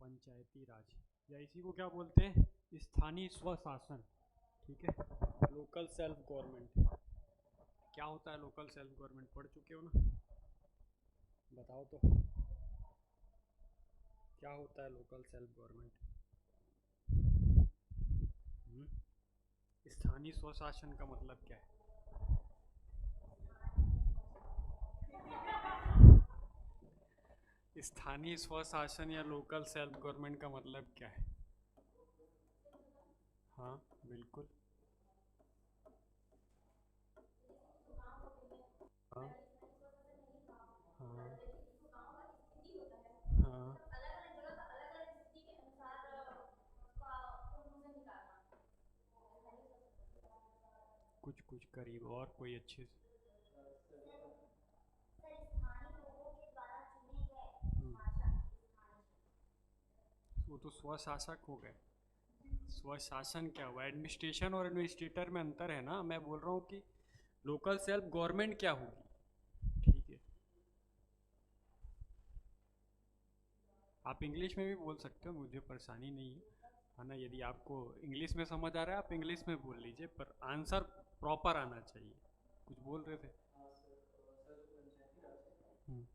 पंचायती राज, या इसी को क्या बोलते हैं, स्थानीय स्वशासन। ठीक है, लोकल सेल्फ गवर्नमेंट। क्या होता है लोकल सेल्फ गवर्नमेंट, पढ़ चुके हो ना, बताओ तो क्या होता है लोकल सेल्फ गवर्नमेंट। स्थानीय स्वशासन का मतलब क्या है? स्थानीय स्वशासन या लोकल सेल्फ गवर्नमेंट का मतलब क्या है? हाँ बिल्कुल। हाँ हाँ हाँ, कुछ कुछ करीब, और कोई अच्छे से। वो तो स्वशासक हो गए। स्वशासन क्या हुआ? एडमिनिस्ट्रेशन और एडमिनिस्ट्रेटर में अंतर है ना। मैं बोल रहा हूँ कि लोकल सेल्फ गवर्नमेंट क्या होगी। ठीक है, आप इंग्लिश में भी बोल सकते हो, मुझे परेशानी नहीं है ना। यदि आपको इंग्लिश में समझ आ रहा है आप इंग्लिश में बोल लीजिए, पर आंसर प्रॉपर आना चाहिए। कुछ बोल रहे थे। हम्म,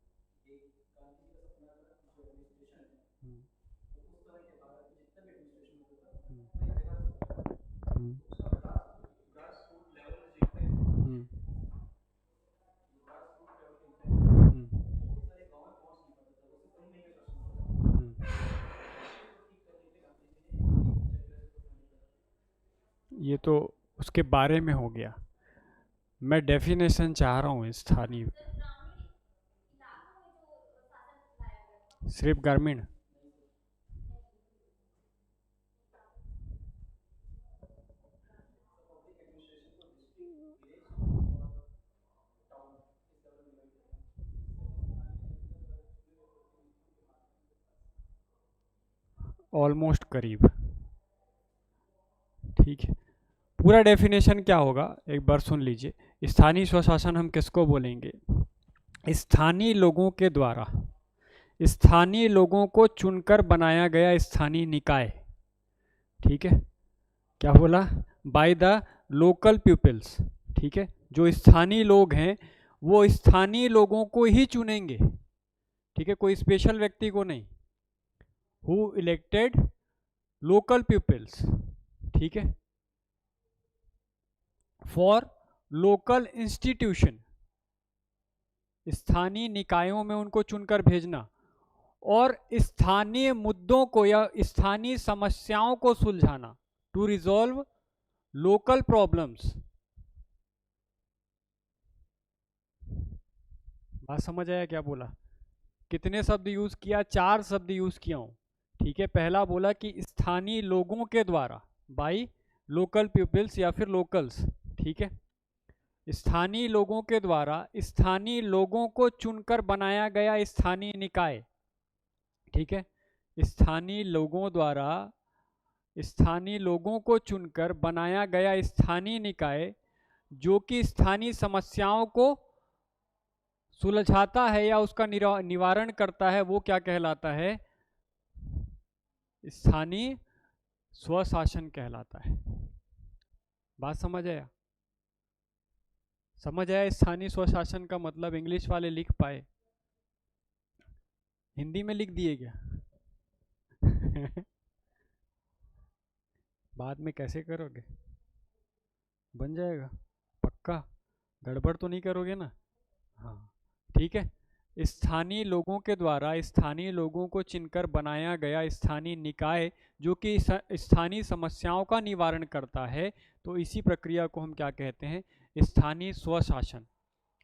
हम्म, हम्म, हम्म, हम्म, हम्म, हम्म। ये तो उसके बारे में हो गया। मैं डेफिनेशन चाह रहा हूँ स्थानीय। सिर्फ ग्रामीण? ऑलमोस्ट करीब। ठीक है, पूरा डेफिनेशन क्या होगा एक बार सुन लीजिए। स्थानीय स्वशासन हम किसको बोलेंगे? स्थानीय लोगों के द्वारा, स्थानीय लोगों को चुनकर बनाया गया स्थानीय निकाय। ठीक है, क्या बोला? By the local peoples. ठीक है, जो स्थानीय लोग हैं वो स्थानीय लोगों को ही चुनेंगे। ठीक है, कोई स्पेशल व्यक्ति को नहीं। Who elected local peoples. ठीक है, फॉर लोकल इंस्टीट्यूशन, स्थानीय निकायों में उनको चुनकर भेजना, और स्थानीय मुद्दों को या स्थानीय समस्याओं को सुलझाना, टू रिजॉल्व लोकल प्रॉब्लम्स। बात समझ आया क्या बोला? कितने शब्द यूज किया? 4 शब्द यूज किया हूं। ठीक है, पहला बोला कि स्थानीय लोगों के द्वारा, बाई लोकल पीपल्स या फिर लोकल्स। ठीक है, स्थानीय लोगों के द्वारा, स्थानीय लोगों को चुनकर बनाया गया स्थानीय निकाय। ठीक है, स्थानीय लोगों द्वारा, स्थानीय लोगों को चुनकर बनाया गया स्थानीय निकाय जो कि स्थानीय समस्याओं को सुलझाता है या उसका निवारण करता है, वो क्या कहलाता है? स्थानीय स्वशासन कहलाता है। बात समझ आया? समझ आया स्थानीय स्वशासन का मतलब? इंग्लिश वाले लिख पाए? हिंदी में लिख दिए क्या? बाद में कैसे करोगे? बन जाएगा पक्का? गड़बड़ तो नहीं करोगे ना? हाँ, ठीक है। स्थानीय लोगों के द्वारा स्थानीय लोगों को चुनकर बनाया गया स्थानीय निकाय जो कि स्थानीय समस्याओं का निवारण करता है, तो इसी प्रक्रिया को हम क्या कहते हैं? स्थानीय स्वशासन।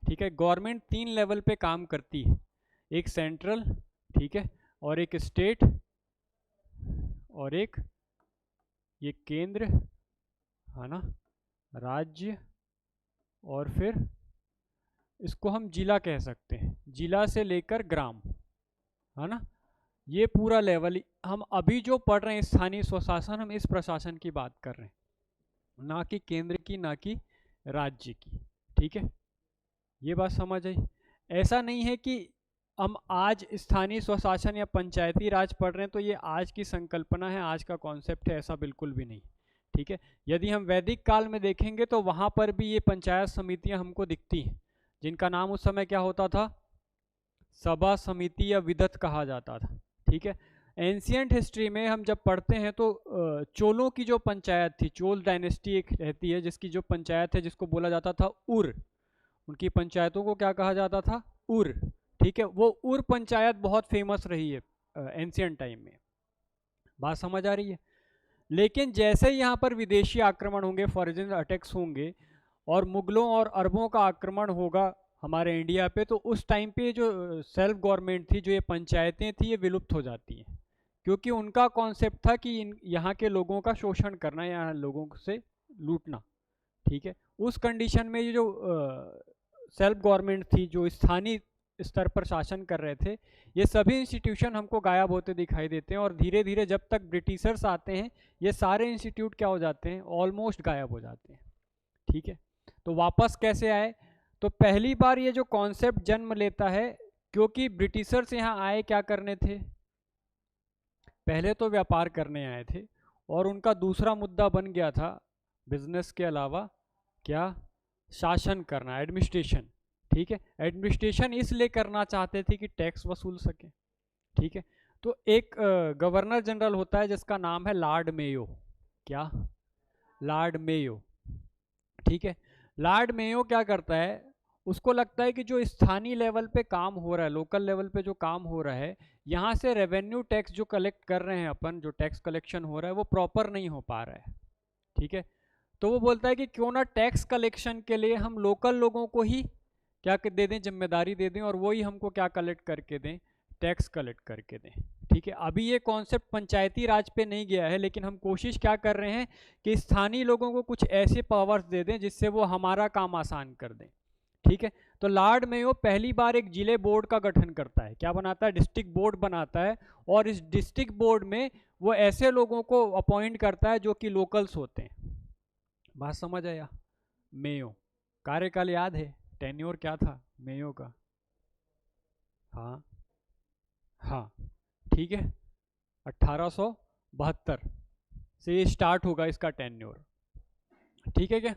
ठीक है, गवर्नमेंट 3 लेवल पे काम करती है, एक सेंट्रल, ठीक है, और एक स्टेट, और एक ये केंद्र, है ना, राज्य, और फिर इसको हम जिला कह सकते हैं, जिला से लेकर ग्राम, है ना। ये पूरा लेवल हम अभी जो पढ़ रहे हैं स्थानीय स्वशासन, हम इस प्रशासन की बात कर रहे हैं, ना कि केंद्र की, ना कि राज्य की। ठीक है, ये बात समझ आई? ऐसा नहीं है कि हम आज स्थानीय स्वशासन या पंचायती राज पढ़ रहे हैं तो ये आज की संकल्पना है, आज का कॉन्सेप्ट है, ऐसा बिल्कुल भी नहीं। ठीक है, यदि हम वैदिक काल में देखेंगे तो वहाँ पर भी ये पंचायत समितियाँ हमको दिखती हैं, जिनका नाम उस समय क्या होता था, सभा समिति या विदत कहा जाता था। ठीक है, एंशियंट हिस्ट्री में हम जब पढ़ते हैं तो चोलों की जो पंचायत थी, चोल डायनेस्टी एक रहती है जिसकी जो पंचायत है जिसको बोला जाता था उर, उनकी पंचायतों को क्या कहा जाता था, उर। ठीक है, वो उर पंचायत बहुत फेमस रही है एंशियंट टाइम में। बात समझ आ रही है? लेकिन जैसे ही यहाँ पर विदेशी आक्रमण होंगे, फॉरेन अटैक्स होंगे और मुगलों और अरबों का आक्रमण होगा हमारे इंडिया पे, तो उस टाइम पे जो सेल्फ गवर्नमेंट थी, जो ये पंचायतें थी, ये विलुप्त हो जाती हैं, क्योंकि उनका कॉन्सेप्ट था कि यहाँ के लोगों का शोषण करना, यहाँ लोगों से लूटना। ठीक है, उस कंडीशन में ये जो सेल्फ गवर्नमेंट थी, जो स्थानीय स्तर पर शासन कर रहे थे, ये सभी इंस्टीट्यूशन हमको गायब होते दिखाई देते हैं और धीरे धीरे जब तक ब्रिटिशर्स आते हैं ये सारे इंस्टीट्यूट क्या हो जाते हैं, ऑलमोस्ट गायब हो जाते हैं। ठीक है, तो वापस कैसे आए, तो पहली बार ये जो कॉन्सेप्ट जन्म लेता है क्योंकि ब्रिटिशर्स यहाँ आए क्या करने थे, पहले तो व्यापार करने आए थे और उनका दूसरा मुद्दा बन गया था बिजनेस के अलावा क्या, शासन करना, एडमिनिस्ट्रेशन। ठीक है, एडमिनिस्ट्रेशन इसलिए करना चाहते थे कि टैक्स वसूल सके। ठीक है, तो एक गवर्नर जनरल होता है जिसका नाम है लॉर्ड मेयो। क्या, लॉर्ड मेयो। ठीक है, लॉर्ड मेयो क्या करता है, उसको लगता है कि जो स्थानीय लेवल पे काम हो रहा है, लोकल लेवल पे जो काम हो रहा है, यहाँ से रेवेन्यू टैक्स जो कलेक्ट कर रहे हैं अपन, जो टैक्स कलेक्शन हो रहा है वो प्रॉपर नहीं हो पा रहा है। ठीक है, तो वो बोलता है कि क्यों ना टैक्स कलेक्शन के लिए हम लोकल लोगों को ही क्या दे दें, जिम्मेदारी दे दें और वो ही हमको क्या कलेक्ट करके दें, टैक्स कलेक्ट करके दें। ठीक है, अभी ये कॉन्सेप्ट पंचायती राज पे नहीं गया है, लेकिन हम कोशिश क्या कर रहे हैं कि स्थानीय लोगों को कुछ ऐसे पावर्स दे दें जिससे वो हमारा काम आसान कर दें। ठीक है, तो लॉर्ड मेयो पहली बार एक जिले बोर्ड का गठन करता है, क्या बनाता है, डिस्ट्रिक्ट बोर्ड बनाता है, और इस डिस्ट्रिक्ट बोर्ड में वो ऐसे लोगों को अपॉइंट करता है जो कि लोकल्स होते हैं। बात समझ आया? मेयो कार्यकाल याद है, टेन्योर क्या था मेयो का? हाँ हाँ, ठीक है, 1872 से ये स्टार्ट होगा इसका टेन्योर। ठीक है क्या,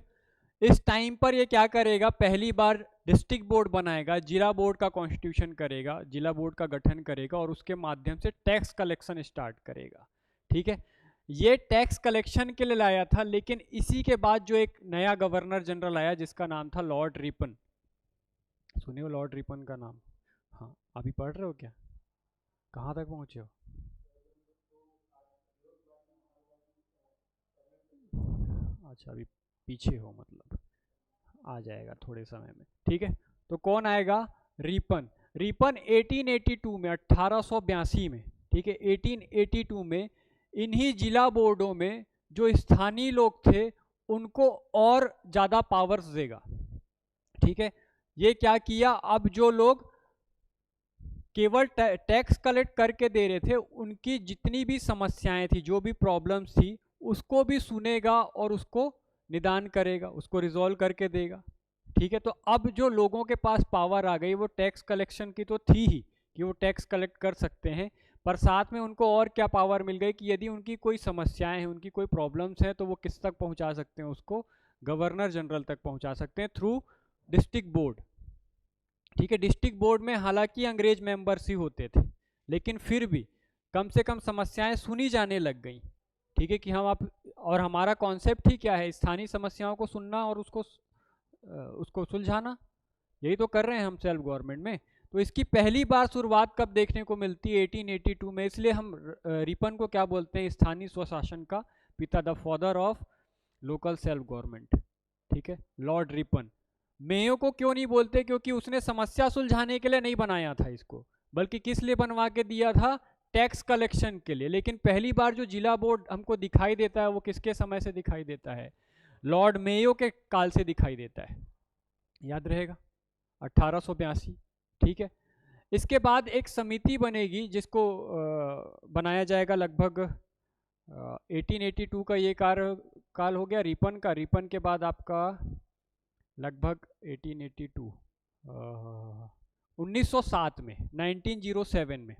इस टाइम पर ये क्या करेगा, पहली बार डिस्ट्रिक्ट बोर्ड बनाएगा, जिला बोर्ड का कॉन्स्टिट्यूशन करेगा, जिला बोर्ड का गठन करेगा और उसके माध्यम से टैक्स कलेक्शन स्टार्ट करेगा। ठीक है, ये टैक्स कलेक्शन के लिए लाया था, लेकिन इसी के बाद जो एक नया गवर्नर जनरल आया जिसका नाम था लॉर्ड रिपन। सुनिए लॉर्ड रिपन का नाम? हाँ, अभी पढ़ रहे हो क्या, कहाँ तक पहुँचे हो? अच्छा, अभी पीछे हो, मतलब आ जाएगा थोड़े समय में। ठीक है, तो कौन आएगा, रिपन। रिपन 1882 में, 1882 में, ठीक है, 1882 में इन्हीं जिला बोर्डों में जो स्थानीय लोग थे उनको और ज़्यादा पावर्स देगा। ठीक है, ये क्या किया, अब जो लोग केवल टैक्स कलेक्ट करके दे रहे थे, उनकी जितनी भी समस्याएं थी, जो भी प्रॉब्लम्स थी, उसको भी सुनेगा और उसको निदान करेगा, उसको रिजॉल्व करके देगा। ठीक है, तो अब जो लोगों के पास पावर आ गई वो टैक्स कलेक्शन की तो थी ही कि वो टैक्स कलेक्ट कर सकते हैं, पर साथ में उनको और क्या पावर मिल गई कि यदि उनकी कोई समस्याएं हैं, उनकी कोई प्रॉब्लम्स हैं, तो वो किस तक पहुंचा सकते हैं, उसको गवर्नर जनरल तक पहुंचा सकते हैं थ्रू डिस्ट्रिक्ट बोर्ड। ठीक है, डिस्ट्रिक्ट बोर्ड में हालांकि अंग्रेज मेंबर्स ही होते थे, लेकिन फिर भी कम से कम समस्याएं सुनी जाने लग गई। ठीक है, कि हम आप, और हमारा कॉन्सेप्ट ही क्या है, स्थानीय समस्याओं को सुनना और उसको सुलझाना, यही तो कर रहे हैं हम सेल्फ गवर्नमेंट में। तो इसकी पहली बार शुरुआत कब देखने को मिलती है, 1882 में, इसलिए हम रिपन को क्या बोलते हैं, स्थानीय स्वशासन का पिता, the father of local self government. ठीक है, लॉर्ड रिपन। मेयो को क्यों नहीं बोलते, क्योंकि उसने समस्या सुलझाने के लिए नहीं बनाया था इसको, बल्कि किस लिए बनवा के दिया था, टैक्स कलेक्शन के लिए। लेकिन पहली बार जो जिला बोर्ड हमको दिखाई देता है वो किसके समय से दिखाई देता है, लॉर्ड मेयो के काल से दिखाई देता है, याद रहेगा, 1882। ठीक है, इसके बाद एक समिति बनेगी जिसको बनाया जाएगा लगभग 1882 का ये कार्यकाल हो गया रिपन का। रिपन के बाद आपका लगभग 1882 1907 में, 1907 में,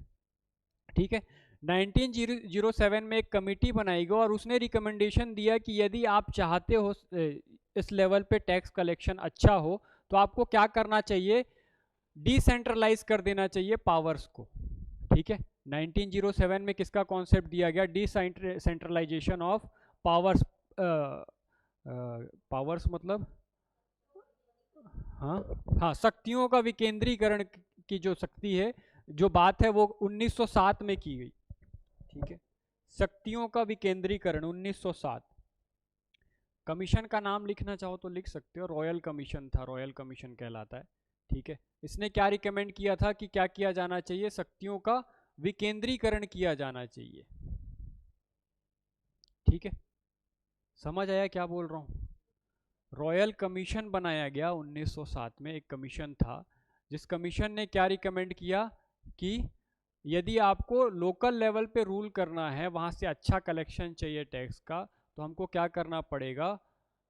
ठीक है। 1907 में एक कमेटी बनाई गई और उसने रिकमेंडेशन दिया कि यदि आप चाहते हो इस लेवल पे टैक्स कलेक्शन अच्छा हो तो आपको क्या करना चाहिए, डिसेंट्रलाइज कर देना चाहिए पावर्स को, ठीक है। 1907 में किसका कॉन्सेप्ट दिया गया, डिसेंट्रलाइजेशन ऑफ पावर्स। पावर्स मतलब, हाँ हाँ, शक्तियों का विकेंद्रीकरण की जो शक्ति है, जो बात है वो 1907 में की गई, ठीक है। शक्तियों का विकेंद्रीकरण 1907। कमीशन का नाम लिखना चाहो तो लिख सकते हो, रॉयल कमीशन था, रॉयल कमीशन कहलाता है, ठीक है। इसने क्या रिकमेंड किया था कि क्या किया जाना चाहिए, शक्तियों का विकेंद्रीकरण किया जाना चाहिए, ठीक है। समझ आया क्या बोल रहा हूँ। रॉयल कमीशन बनाया गया 1907 में, एक कमीशन था जिस कमीशन ने क्या रिकमेंड किया कि यदि आपको लोकल लेवल पे रूल करना है, वहाँ से अच्छा कलेक्शन चाहिए टैक्स का, तो हमको क्या करना पड़ेगा,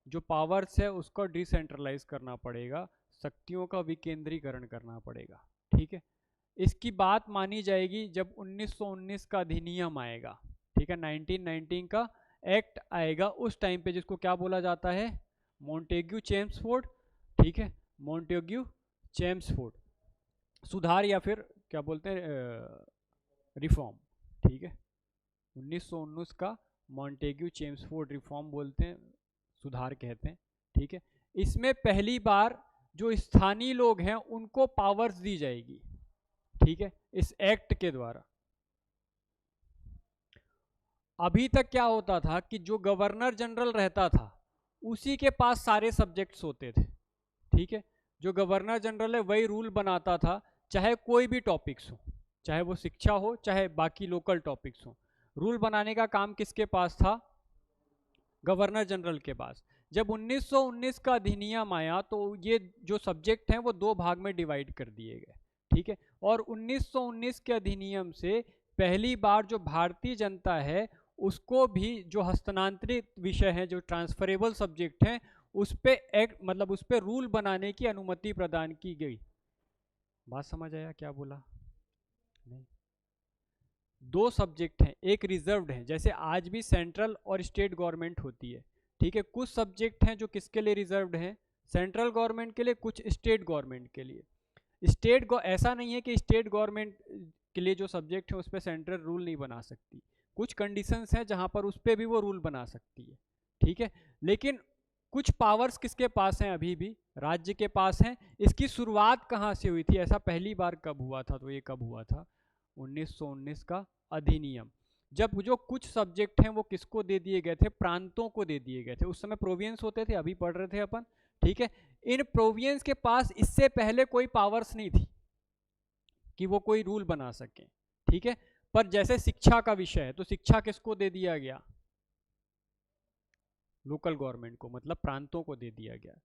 जो पावर्स है उसको डिसेंट्रलाइज करना पड़ेगा, शक्तियों का विकेंद्रीकरण करना पड़ेगा, ठीक है। इसकी बात मानी जाएगी जब 1919 का अधिनियम आएगा, ठीक है, 1919 का एक्ट आएगा उस टाइम पे, जिसको क्या बोला जाता है, मॉन्टेग्यू चेम्सफोर्ड, ठीक है, मॉन्टेग्यू चेम्सफोर्ड सुधार, या फिर क्या बोलते हैं, रिफॉर्म, ठीक है। 1919 का मॉन्टेग्यू चेम्सफोर्ड रिफॉर्म बोलते हैं, सुधार कहते हैं, ठीक है। इसमें पहली बार जो स्थानीय लोग हैं उनको पावर्स दी जाएगी, ठीक है, इस एक्ट के द्वारा। अभी तक क्या होता था कि जो गवर्नर जनरल रहता था उसी के पास सारे सब्जेक्ट्स होते थे, ठीक है। जो गवर्नर जनरल है वही रूल बनाता था, चाहे कोई भी टॉपिक्स हो, चाहे वो शिक्षा हो, चाहे बाकी लोकल टॉपिक्स हो, रूल बनाने का काम किसके पास था, गवर्नर जनरल के पास। जब 1919 का अधिनियम आया तो ये जो सब्जेक्ट हैं वो दो भाग में डिवाइड कर दिए गए, ठीक है। और 1919 के अधिनियम से पहली बार जो भारतीय जनता है उसको भी जो हस्तांतरित विषय हैं, जो ट्रांसफरेबल सब्जेक्ट हैं, उस पे एक्ट मतलब उस पे रूल बनाने की अनुमति प्रदान की गई। बात समझ आया क्या बोला, नहीं। दो सब्जेक्ट हैं, एक रिजर्व्ड है, जैसे आज भी सेंट्रल और स्टेट गवर्नमेंट होती है, ठीक है। कुछ सब्जेक्ट हैं जो किसके लिए रिजर्व्ड हैं, सेंट्रल गवर्नमेंट के लिए, कुछ स्टेट गवर्नमेंट के लिए। ऐसा नहीं है कि स्टेट गवर्नमेंट के लिए जो सब्जेक्ट है उस पर सेंट्रल रूल नहीं बना सकती, कुछ कंडीशंस हैं जहां पर उस पर भी वो रूल बना सकती है, ठीक है। लेकिन कुछ पावर्स किसके पास हैं, अभी भी राज्य के पास हैं। इसकी शुरुआत कहाँ से हुई थी, ऐसा पहली बार कब हुआ था, तो ये कब हुआ था, 1919 का अधिनियम, जब जो कुछ सब्जेक्ट हैं वो किसको दे दिए गए थे, प्रांतों को दे दिए गए थे। उस समय प्रोविंस होते थे, अभी पढ़ रहे थे अपन, ठीक है। इन प्रोविंस के पास इससे पहले कोई पावर्स नहीं थी कि वो कोई रूल बना सके, ठीक है। पर जैसे शिक्षा का विषय है तो शिक्षा किसको दे दिया गया, लोकल गवर्नमेंट को, मतलब प्रांतों को दे दिया गया।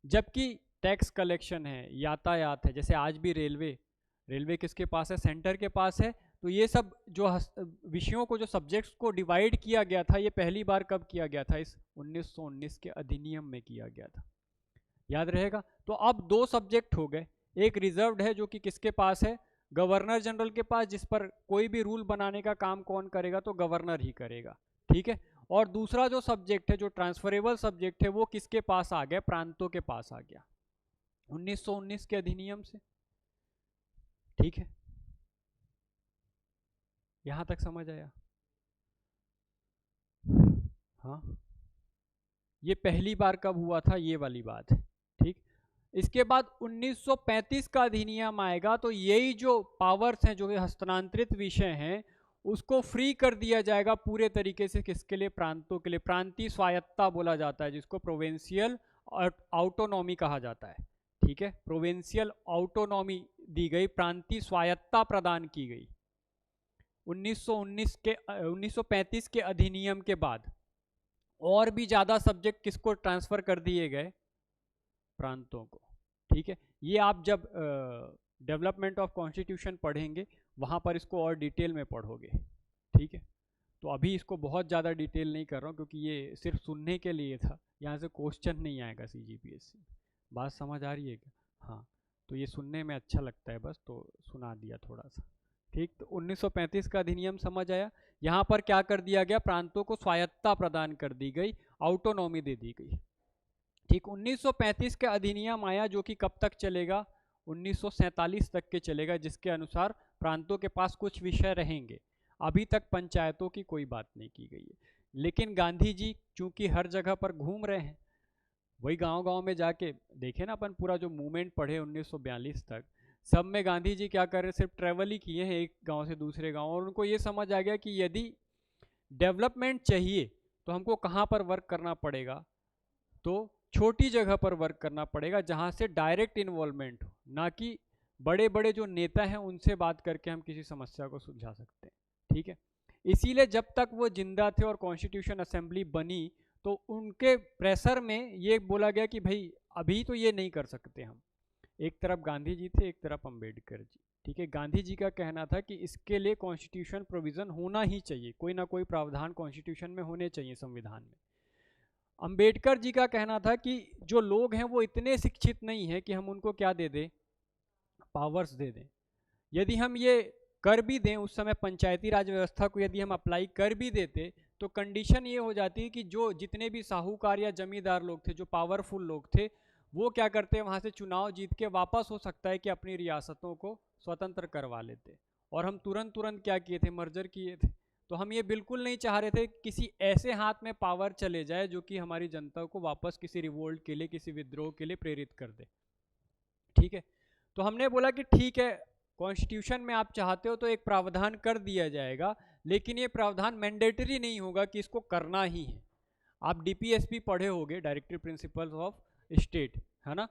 जबकि टैक्स कलेक्शन है, यातायात है, जैसे आज भी रेलवे, रेलवे किसके पास है, सेंटर के पास है। तो ये सब जो विषयों को, जो सब्जेक्ट्स को डिवाइड किया गया था, ये पहली बार कब किया गया था, इस 1919 के अधिनियम में किया गया था, याद रहेगा। तो अब दो सब्जेक्ट हो गए, एक रिजर्व्ड है जो कि किसके पास है, गवर्नर जनरल के पास, जिस पर कोई भी रूल बनाने का काम कौन करेगा, तो गवर्नर ही करेगा, ठीक है। और दूसरा जो सब्जेक्ट है, जो ट्रांसफरेबल सब्जेक्ट है, वो किसके पास आ गया, प्रांतों के पास आ गया 1919 के अधिनियम से, ठीक है। यहां तक समझ आया, हाँ। ये पहली बार कब हुआ था, ये वाली बात है, ठीक। इसके बाद 1935 का अधिनियम आएगा, तो यही जो पावर्स हैं, जो हस्तांतरित विषय हैं, उसको फ्री कर दिया जाएगा पूरे तरीके से, किसके लिए, प्रांतों के लिए। प्रांतीय स्वायत्ता बोला जाता है, जिसको प्रोविंशियल ऑटोनॉमी कहा जाता है, ठीक है। प्रोविंशियल ऑटोनॉमी दी गई, प्रांतीय स्वायत्ता प्रदान की गई 1935 के अधिनियम के बाद। और भी ज्यादा सब्जेक्ट किसको ट्रांसफर कर दिए गए, प्रांतों को, ठीक है। ये आप जब डेवलपमेंट ऑफ कॉन्स्टिट्यूशन पढ़ेंगे वहां पर इसको और डिटेल में पढ़ोगे, ठीक है। तो अभी इसको बहुत ज़्यादा डिटेल नहीं कर रहा हूँ, क्योंकि ये सिर्फ सुनने के लिए था, यहाँ से क्वेश्चन नहीं आएगा CGPSC। बात समझ आ रही है क्या, हाँ। तो ये सुनने में अच्छा लगता है बस, तो सुना दिया थोड़ा सा। ठीक, तो 1935 का अधिनियम समझ आया। यहाँ पर क्या कर दिया गया, प्रांतों को स्वायत्तता प्रदान कर दी गई, ऑटोनॉमी दे दी गई। ठीक, 1935 का अधिनियम आया जो कि कब तक चलेगा, 1947 तक के चलेगा, जिसके अनुसार प्रांतों के पास कुछ विषय रहेंगे। अभी तक पंचायतों की कोई बात नहीं की गई है। लेकिन गांधी जी चूंकि हर जगह पर घूम रहे हैं, वही गांव गांव में जाके देखे ना अपन, पूरा जो मूवमेंट पढ़े 1942 तक, सब में गांधी जी क्या कर रहे, सिर्फ ट्रेवल ही किए हैं एक गांव से दूसरे गांव, और उनको ये समझ आ गया कि यदि डेवलपमेंट चाहिए तो हमको कहाँ पर वर्क करना पड़ेगा, तो छोटी जगह पर वर्क करना पड़ेगा जहाँ से डायरेक्ट इन्वॉल्वमेंट हो, ना कि बड़े बड़े जो नेता हैं उनसे बात करके हम किसी समस्या को सुलझा सकते हैं। ठीक है, इसीलिए जब तक वो जिंदा थे और कॉन्स्टिट्यूशन असेंबली बनी, तो उनके प्रेशर में ये बोला गया कि भाई अभी तो ये नहीं कर सकते हम। एक तरफ गांधी जी थे, एक तरफ अंबेडकर जी। ठीक है, गांधी जी का कहना था कि इसके लिए कॉन्स्टिट्यूशन प्रोविजन होना ही चाहिए, कोई ना कोई प्रावधान कॉन्स्टिट्यूशन में होने चाहिए, संविधान में। अंबेडकर जी का कहना था कि जो लोग हैं वो इतने शिक्षित नहीं है कि हम उनको क्या दे दें, पावर्स दे दें। यदि हम ये कर भी दें, उस समय पंचायती राज व्यवस्था को यदि हम अप्लाई कर भी देते, तो कंडीशन ये हो जाती है कि जो जितने भी साहूकार या जमींदार लोग थे, जो पावरफुल लोग थे, वो क्या करते हैं, वहाँ से चुनाव जीत के वापस हो सकता है कि अपनी रियासतों को स्वतंत्र करवा लेते। और हम तुरंत तुरंत क्या किए थे, मर्जर किए थे। तो हम ये बिल्कुल नहीं चाह रहे थे किसी ऐसे हाथ में पावर चले जाए जो कि हमारी जनता को वापस किसी रिवोल्ट के लिए, किसी विद्रोह के लिए प्रेरित कर दे। ठीक है, तो हमने बोला कि ठीक है, कॉन्स्टिट्यूशन में आप चाहते हो तो एक प्रावधान कर दिया जाएगा, लेकिन ये प्रावधान मैंडेटरी नहीं होगा कि इसको करना ही है। आप डीपीएसपी पढ़े होंगे, डायरेक्टिव प्रिंसिपल्स ऑफ स्टेट, है ना,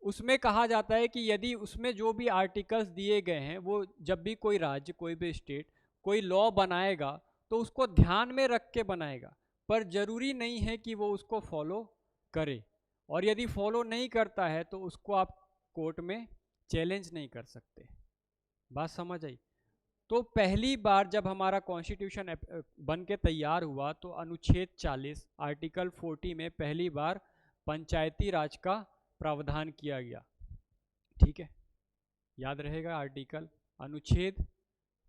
उसमें कहा जाता है कि यदि उसमें जो भी आर्टिकल्स दिए गए हैं, वो जब भी कोई राज्य, कोई भी स्टेट कोई लॉ बनाएगा तो उसको ध्यान में रख के बनाएगा, पर जरूरी नहीं है कि वो उसको फॉलो करे। और यदि फॉलो नहीं करता है तो उसको आप कोर्ट में चैलेंज नहीं कर सकते। बात समझ आई। तो पहली बार जब हमारा कॉन्स्टिट्यूशन बन के तैयार हुआ, तो अनुच्छेद 40 आर्टिकल 40 में पहली बार पंचायती राज का प्रावधान किया गया। ठीक है, याद रहेगा आर्टिकल, अनुच्छेद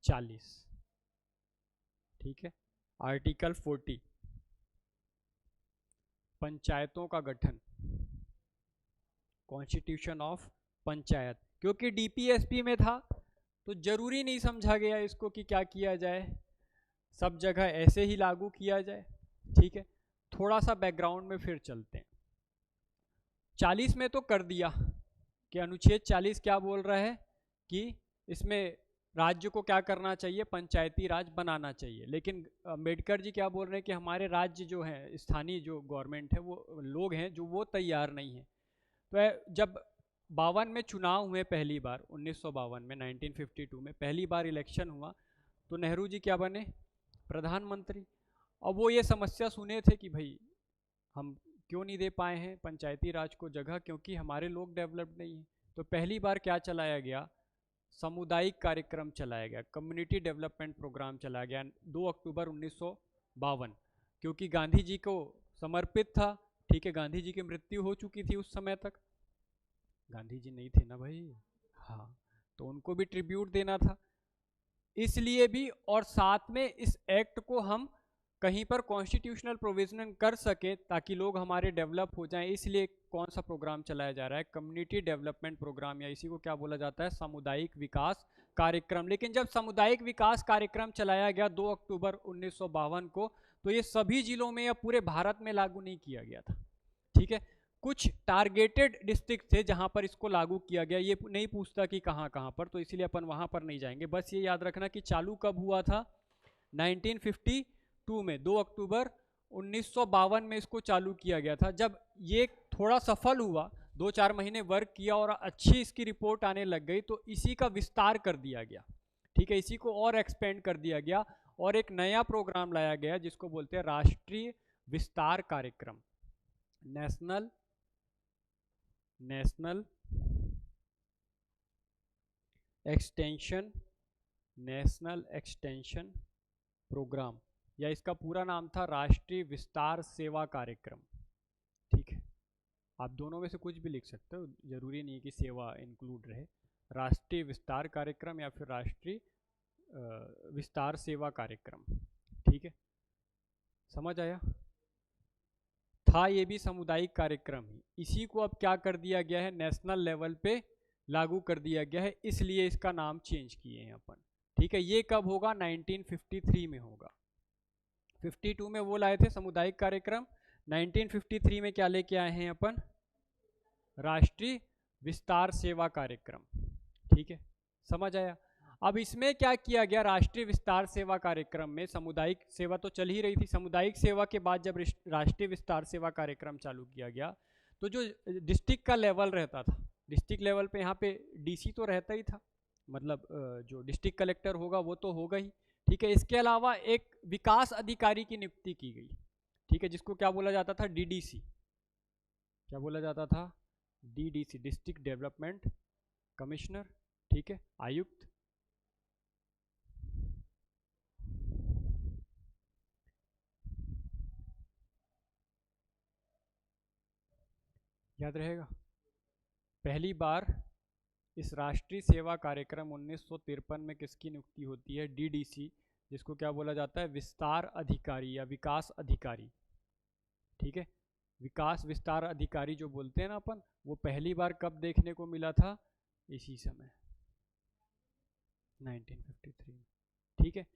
40। ठीक है, आर्टिकल 40, पंचायतों का गठन, कॉन्स्टिट्यूशन ऑफ पंचायत। क्योंकि डीपीएसपी में था तो जरूरी नहीं समझा गया इसको कि क्या किया जाए, सब जगह ऐसे ही लागू किया जाए। ठीक है, थोड़ा सा बैकग्राउंड में फिर चलते हैं। 40 में तो कर दिया कि अनुच्छेद 40 क्या बोल रहा है कि इसमें राज्य को क्या करना चाहिए, पंचायती राज बनाना चाहिए। लेकिन अम्बेडकर जी क्या बोल रहे हैं कि हमारे राज्य जो है, स्थानीय जो गवर्नमेंट है, वो लोग हैं जो वो तैयार नहीं है। तो जब 52 में चुनाव हुए पहली बार, 1952 में, 1952 में पहली बार इलेक्शन हुआ, तो नेहरू जी क्या बने, प्रधानमंत्री। अब वो ये समस्या सुने थे कि भाई हम क्यों नहीं दे पाए हैं पंचायती राज को जगह, क्योंकि हमारे लोग डेवलप्ड नहीं हैं। तो पहली बार क्या चलाया गया, सामुदायिक कार्यक्रम चलाया गया, कम्युनिटी डेवलपमेंट प्रोग्राम चलाया गया 2 अक्टूबर 1952, क्योंकि गांधी जी को समर्पित था। ठीक है, गांधी जी की मृत्यु हो चुकी थी उस समय तक, गांधी जी नहीं थे ना भाई, हाँ, तो उनको भी ट्रिब्यूट देना था इसलिए भी। और साथ में इस एक्ट को हम कहीं पर कॉन्स्टिट्यूशनल प्रोविजन कर सके ताकि लोग हमारे डेवलप हो जाएं, इसलिए कौन सा प्रोग्राम चलाया जा रहा है, कम्युनिटी डेवलपमेंट प्रोग्राम, या इसी को क्या बोला जाता है, सामुदायिक विकास कार्यक्रम। लेकिन जब सामुदायिक विकास कार्यक्रम चलाया गया 2 अक्टूबर 1952 को, तो ये सभी जिलों में या पूरे भारत में लागू नहीं किया गया था। ठीक है, कुछ टारगेटेड डिस्ट्रिक्ट थे जहां पर इसको लागू किया गया। ये नहीं पूछता कि कहां कहां पर, तो इसलिए अपन वहां पर नहीं जाएंगे। बस ये याद रखना कि चालू कब हुआ था, 1952 में, 2 अक्टूबर 1952 में इसको चालू किया गया था। जब ये थोड़ा सफल हुआ, 2-4 महीने वर्क किया और अच्छी इसकी रिपोर्ट आने लग गई, तो इसी का विस्तार कर दिया गया। ठीक है, इसी को और एक्सपेंड कर दिया गया और एक नया प्रोग्राम लाया गया जिसको बोलते हैं राष्ट्रीय विस्तार कार्यक्रम, नेशनल एक्सटेंशन प्रोग्राम, या इसका पूरा नाम था राष्ट्रीय विस्तार सेवा कार्यक्रम। ठीक है, आप दोनों में से कुछ भी लिख सकते हो, जरूरी नहीं है कि सेवा इंक्लूड रहे। राष्ट्रीय विस्तार कार्यक्रम या फिर राष्ट्रीय विस्तार सेवा कार्यक्रम। ठीक है, समझ आया? था ये भी सामुदायिक कार्यक्रम ही, इसी को अब क्या कर दिया गया है, नेशनल लेवल पे लागू कर दिया गया है, इसलिए इसका नाम चेंज किए हैं अपन। ठीक है, ये कब होगा, 1953 में होगा। 52 में वो लाए थे सामुदायिक कार्यक्रम, 1953 में क्या लेके आए हैं अपन, राष्ट्रीय विस्तार सेवा कार्यक्रम। ठीक है, समझ आया? अब इसमें क्या किया गया, राष्ट्रीय विस्तार सेवा कार्यक्रम में सामुदायिक सेवा तो चल ही रही थी, सामुदायिक सेवा के बाद जब राष्ट्रीय विस्तार सेवा कार्यक्रम चालू किया गया, तो जो डिस्ट्रिक्ट का लेवल रहता था, डिस्ट्रिक्ट लेवल पे यहाँ पे डीसी तो रहता ही था, मतलब जो डिस्ट्रिक्ट कलेक्टर होगा वो तो होगा ही। ठीक है, इसके अलावा एक विकास अधिकारी की नियुक्ति की गई। ठीक है, जिसको क्या बोला जाता था, डीडीसी। क्या बोला जाता था, डीडीसी, डिस्ट्रिक्ट डेवलपमेंट कमिश्नर। ठीक है, आयुक्त। याद रहेगा? पहली बार इस राष्ट्रीय सेवा कार्यक्रम 1953 में किसकी नियुक्ति होती है, डीडीसी, जिसको क्या बोला जाता है, विस्तार अधिकारी या विकास अधिकारी। ठीक है, विकास विस्तार अधिकारी जो बोलते हैं ना अपन, वो पहली बार कब देखने को मिला था, इसी समय 1953 में। ठीक है,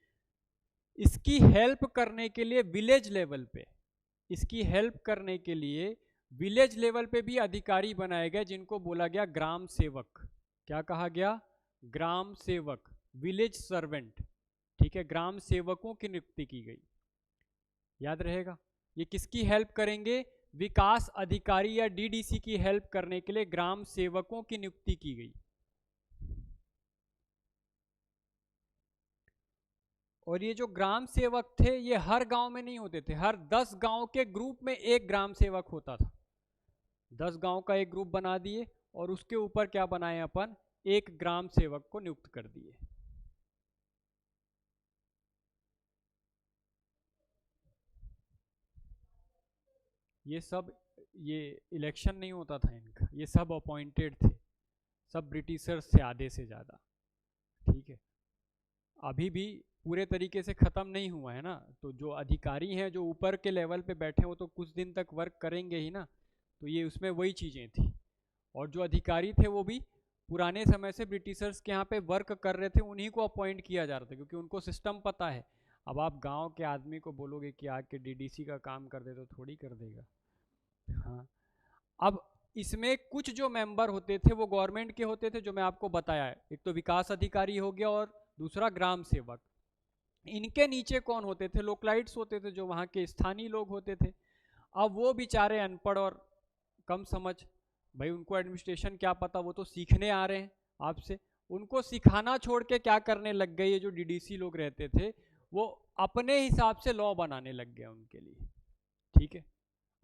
इसकी हेल्प करने के लिए विलेज लेवल पे, इसकी हेल्प करने के लिए विलेज लेवल पे भी अधिकारी बनाए गए, जिनको बोला गया ग्राम सेवक। क्या कहा गया, ग्राम सेवक, विलेज सर्वेंट। ठीक है, ग्राम सेवकों की नियुक्ति की गई। याद रहेगा? ये किसकी हेल्प करेंगे, विकास अधिकारी या डीडीसी की हेल्प करने के लिए ग्राम सेवकों की नियुक्ति की गई। और ये जो ग्राम सेवक थे, ये हर गांव में नहीं होते थे, हर 10 गांव के ग्रुप में एक ग्राम सेवक होता था। 10 गांव का एक ग्रुप बना दिए और उसके ऊपर क्या बनाए अपन, एक ग्राम सेवक को नियुक्त कर दिए। ये सब, ये इलेक्शन नहीं होता था इनका, ये सब अपॉइंटेड थे, सब ब्रिटिशर्स से आधे से ज़्यादा। ठीक है, अभी भी पूरे तरीके से ख़त्म नहीं हुआ है ना, तो जो अधिकारी हैं जो ऊपर के लेवल पे बैठे हैं वो तो कुछ दिन तक वर्क करेंगे ही ना, तो ये उसमें वही चीज़ें थी। और जो अधिकारी थे वो भी पुराने समय से ब्रिटिशर्स के यहाँ पे वर्क कर रहे थे, उन्हीं को अपॉइंट किया जा रहा था, क्योंकि उनको सिस्टम पता है। अब आप गांव के आदमी को बोलोगे कि आके डीडीसी का काम कर दे, तो थोड़ी कर देगा। हाँ, अब इसमें कुछ जो मेंबर होते थे वो गवर्नमेंट के होते थे, जो मैं आपको बताया है, एक तो विकास अधिकारी हो गया और दूसरा ग्राम सेवक। इनके नीचे कौन होते थे, लोकलाइट्स होते थे, जो वहाँ के स्थानीय लोग होते थे। अब वो बेचारे अनपढ़ और कम समझ, भाई उनको एडमिनिस्ट्रेशन क्या पता, वो तो सीखने आ रहे हैं आपसे, उनको सिखाना छोड़ के क्या करने लग गए, ये जो डीडीसी लोग रहते थे वो अपने हिसाब से लॉ बनाने लग गए उनके लिए। ठीक है,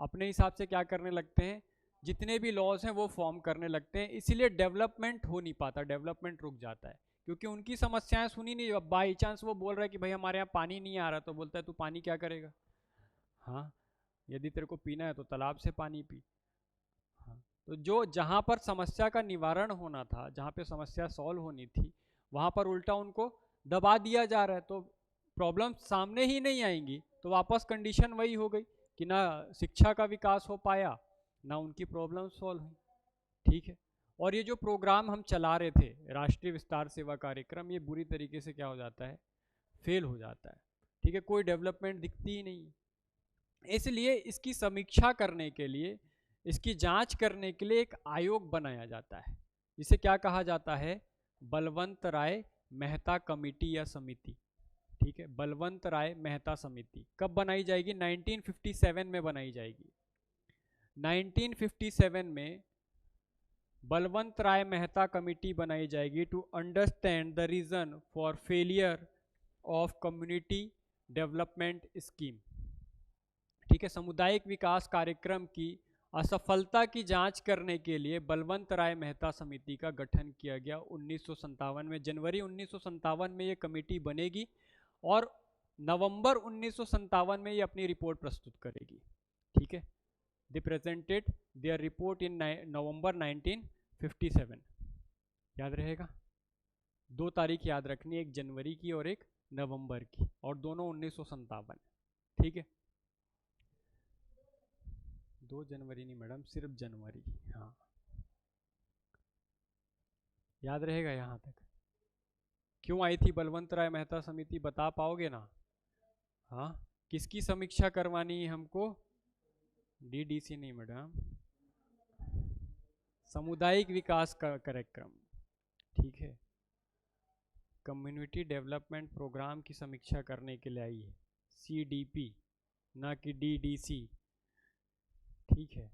अपने हिसाब से क्या करने लगते हैं, जितने भी लॉज हैं वो फॉर्म करने लगते हैं, इसीलिए डेवलपमेंट हो नहीं पाता, डेवलपमेंट रुक जाता है, क्योंकि उनकी समस्याएं सुनी नहीं। अब बाई चांस वो बोल रहा है कि भाई हमारे यहाँ पानी नहीं आ रहा, तो बोलता है तू पानी क्या करेगा, हाँ, यदि तेरे को पीना है तो तालाब से पानी पी। हाँ, तो जो जहाँ पर समस्या का निवारण होना था, जहाँ पे समस्या सॉल्व होनी थी, वहाँ पर उल्टा उनको दबा दिया जा रहा है, तो प्रॉब्लम सामने ही नहीं आएंगी, तो वापस कंडीशन वही हो गई कि ना शिक्षा का विकास हो पाया, ना उनकी प्रॉब्लम सॉल्व हुई। ठीक है, और ये जो प्रोग्राम हम चला रहे थे, राष्ट्रीय विस्तार सेवा कार्यक्रम, ये बुरी तरीके से क्या हो जाता है, फेल हो जाता है। ठीक है, कोई डेवलपमेंट दिखती ही नहीं है। इसलिए इसकी समीक्षा करने के लिए, इसकी जांच करने के लिए एक आयोग बनाया जाता है, जिसे क्या कहा जाता है, बलवंत राय मेहता कमेटी या समिति। ठीक है, बलवंत राय मेहता समिति कब बनाई जाएगी, 1957 में बनाई जाएगी। 1957 में बलवंत राय मेहता कमेटी बनाई जाएगी to understand the reason for failure of community development scheme. ठीक है, सामुदायिक विकास कार्यक्रम की असफलता की जांच करने के लिए बलवंत राय मेहता समिति का गठन किया गया 1957 में। जनवरी 1957 में ये कमेटी बनेगी और नवंबर 1957 में ये अपनी रिपोर्ट प्रस्तुत करेगी। ठीक है, दे प्रेजेंटेड देयर रिपोर्ट इन नवंबर 1957। याद रहेगा, 2 तारीख याद रखनी, एक जनवरी की और एक नवंबर की, और दोनों 1957। ठीक है, 2 जनवरी नहीं मैडम, सिर्फ जनवरी। हाँ, याद रहेगा यहाँ तक। क्यों आई थी बलवंत राय मेहता समिति, बता पाओगे ना? हाँ, किसकी समीक्षा करवानी है हमको? डीडीसी नहीं मैडम, सामुदायिक विकास का कार्यक्रम। ठीक है, कम्युनिटी डेवलपमेंट प्रोग्राम की समीक्षा करने के लिए आई है, सीडीपी ना कि डीडीसी। ठीक है,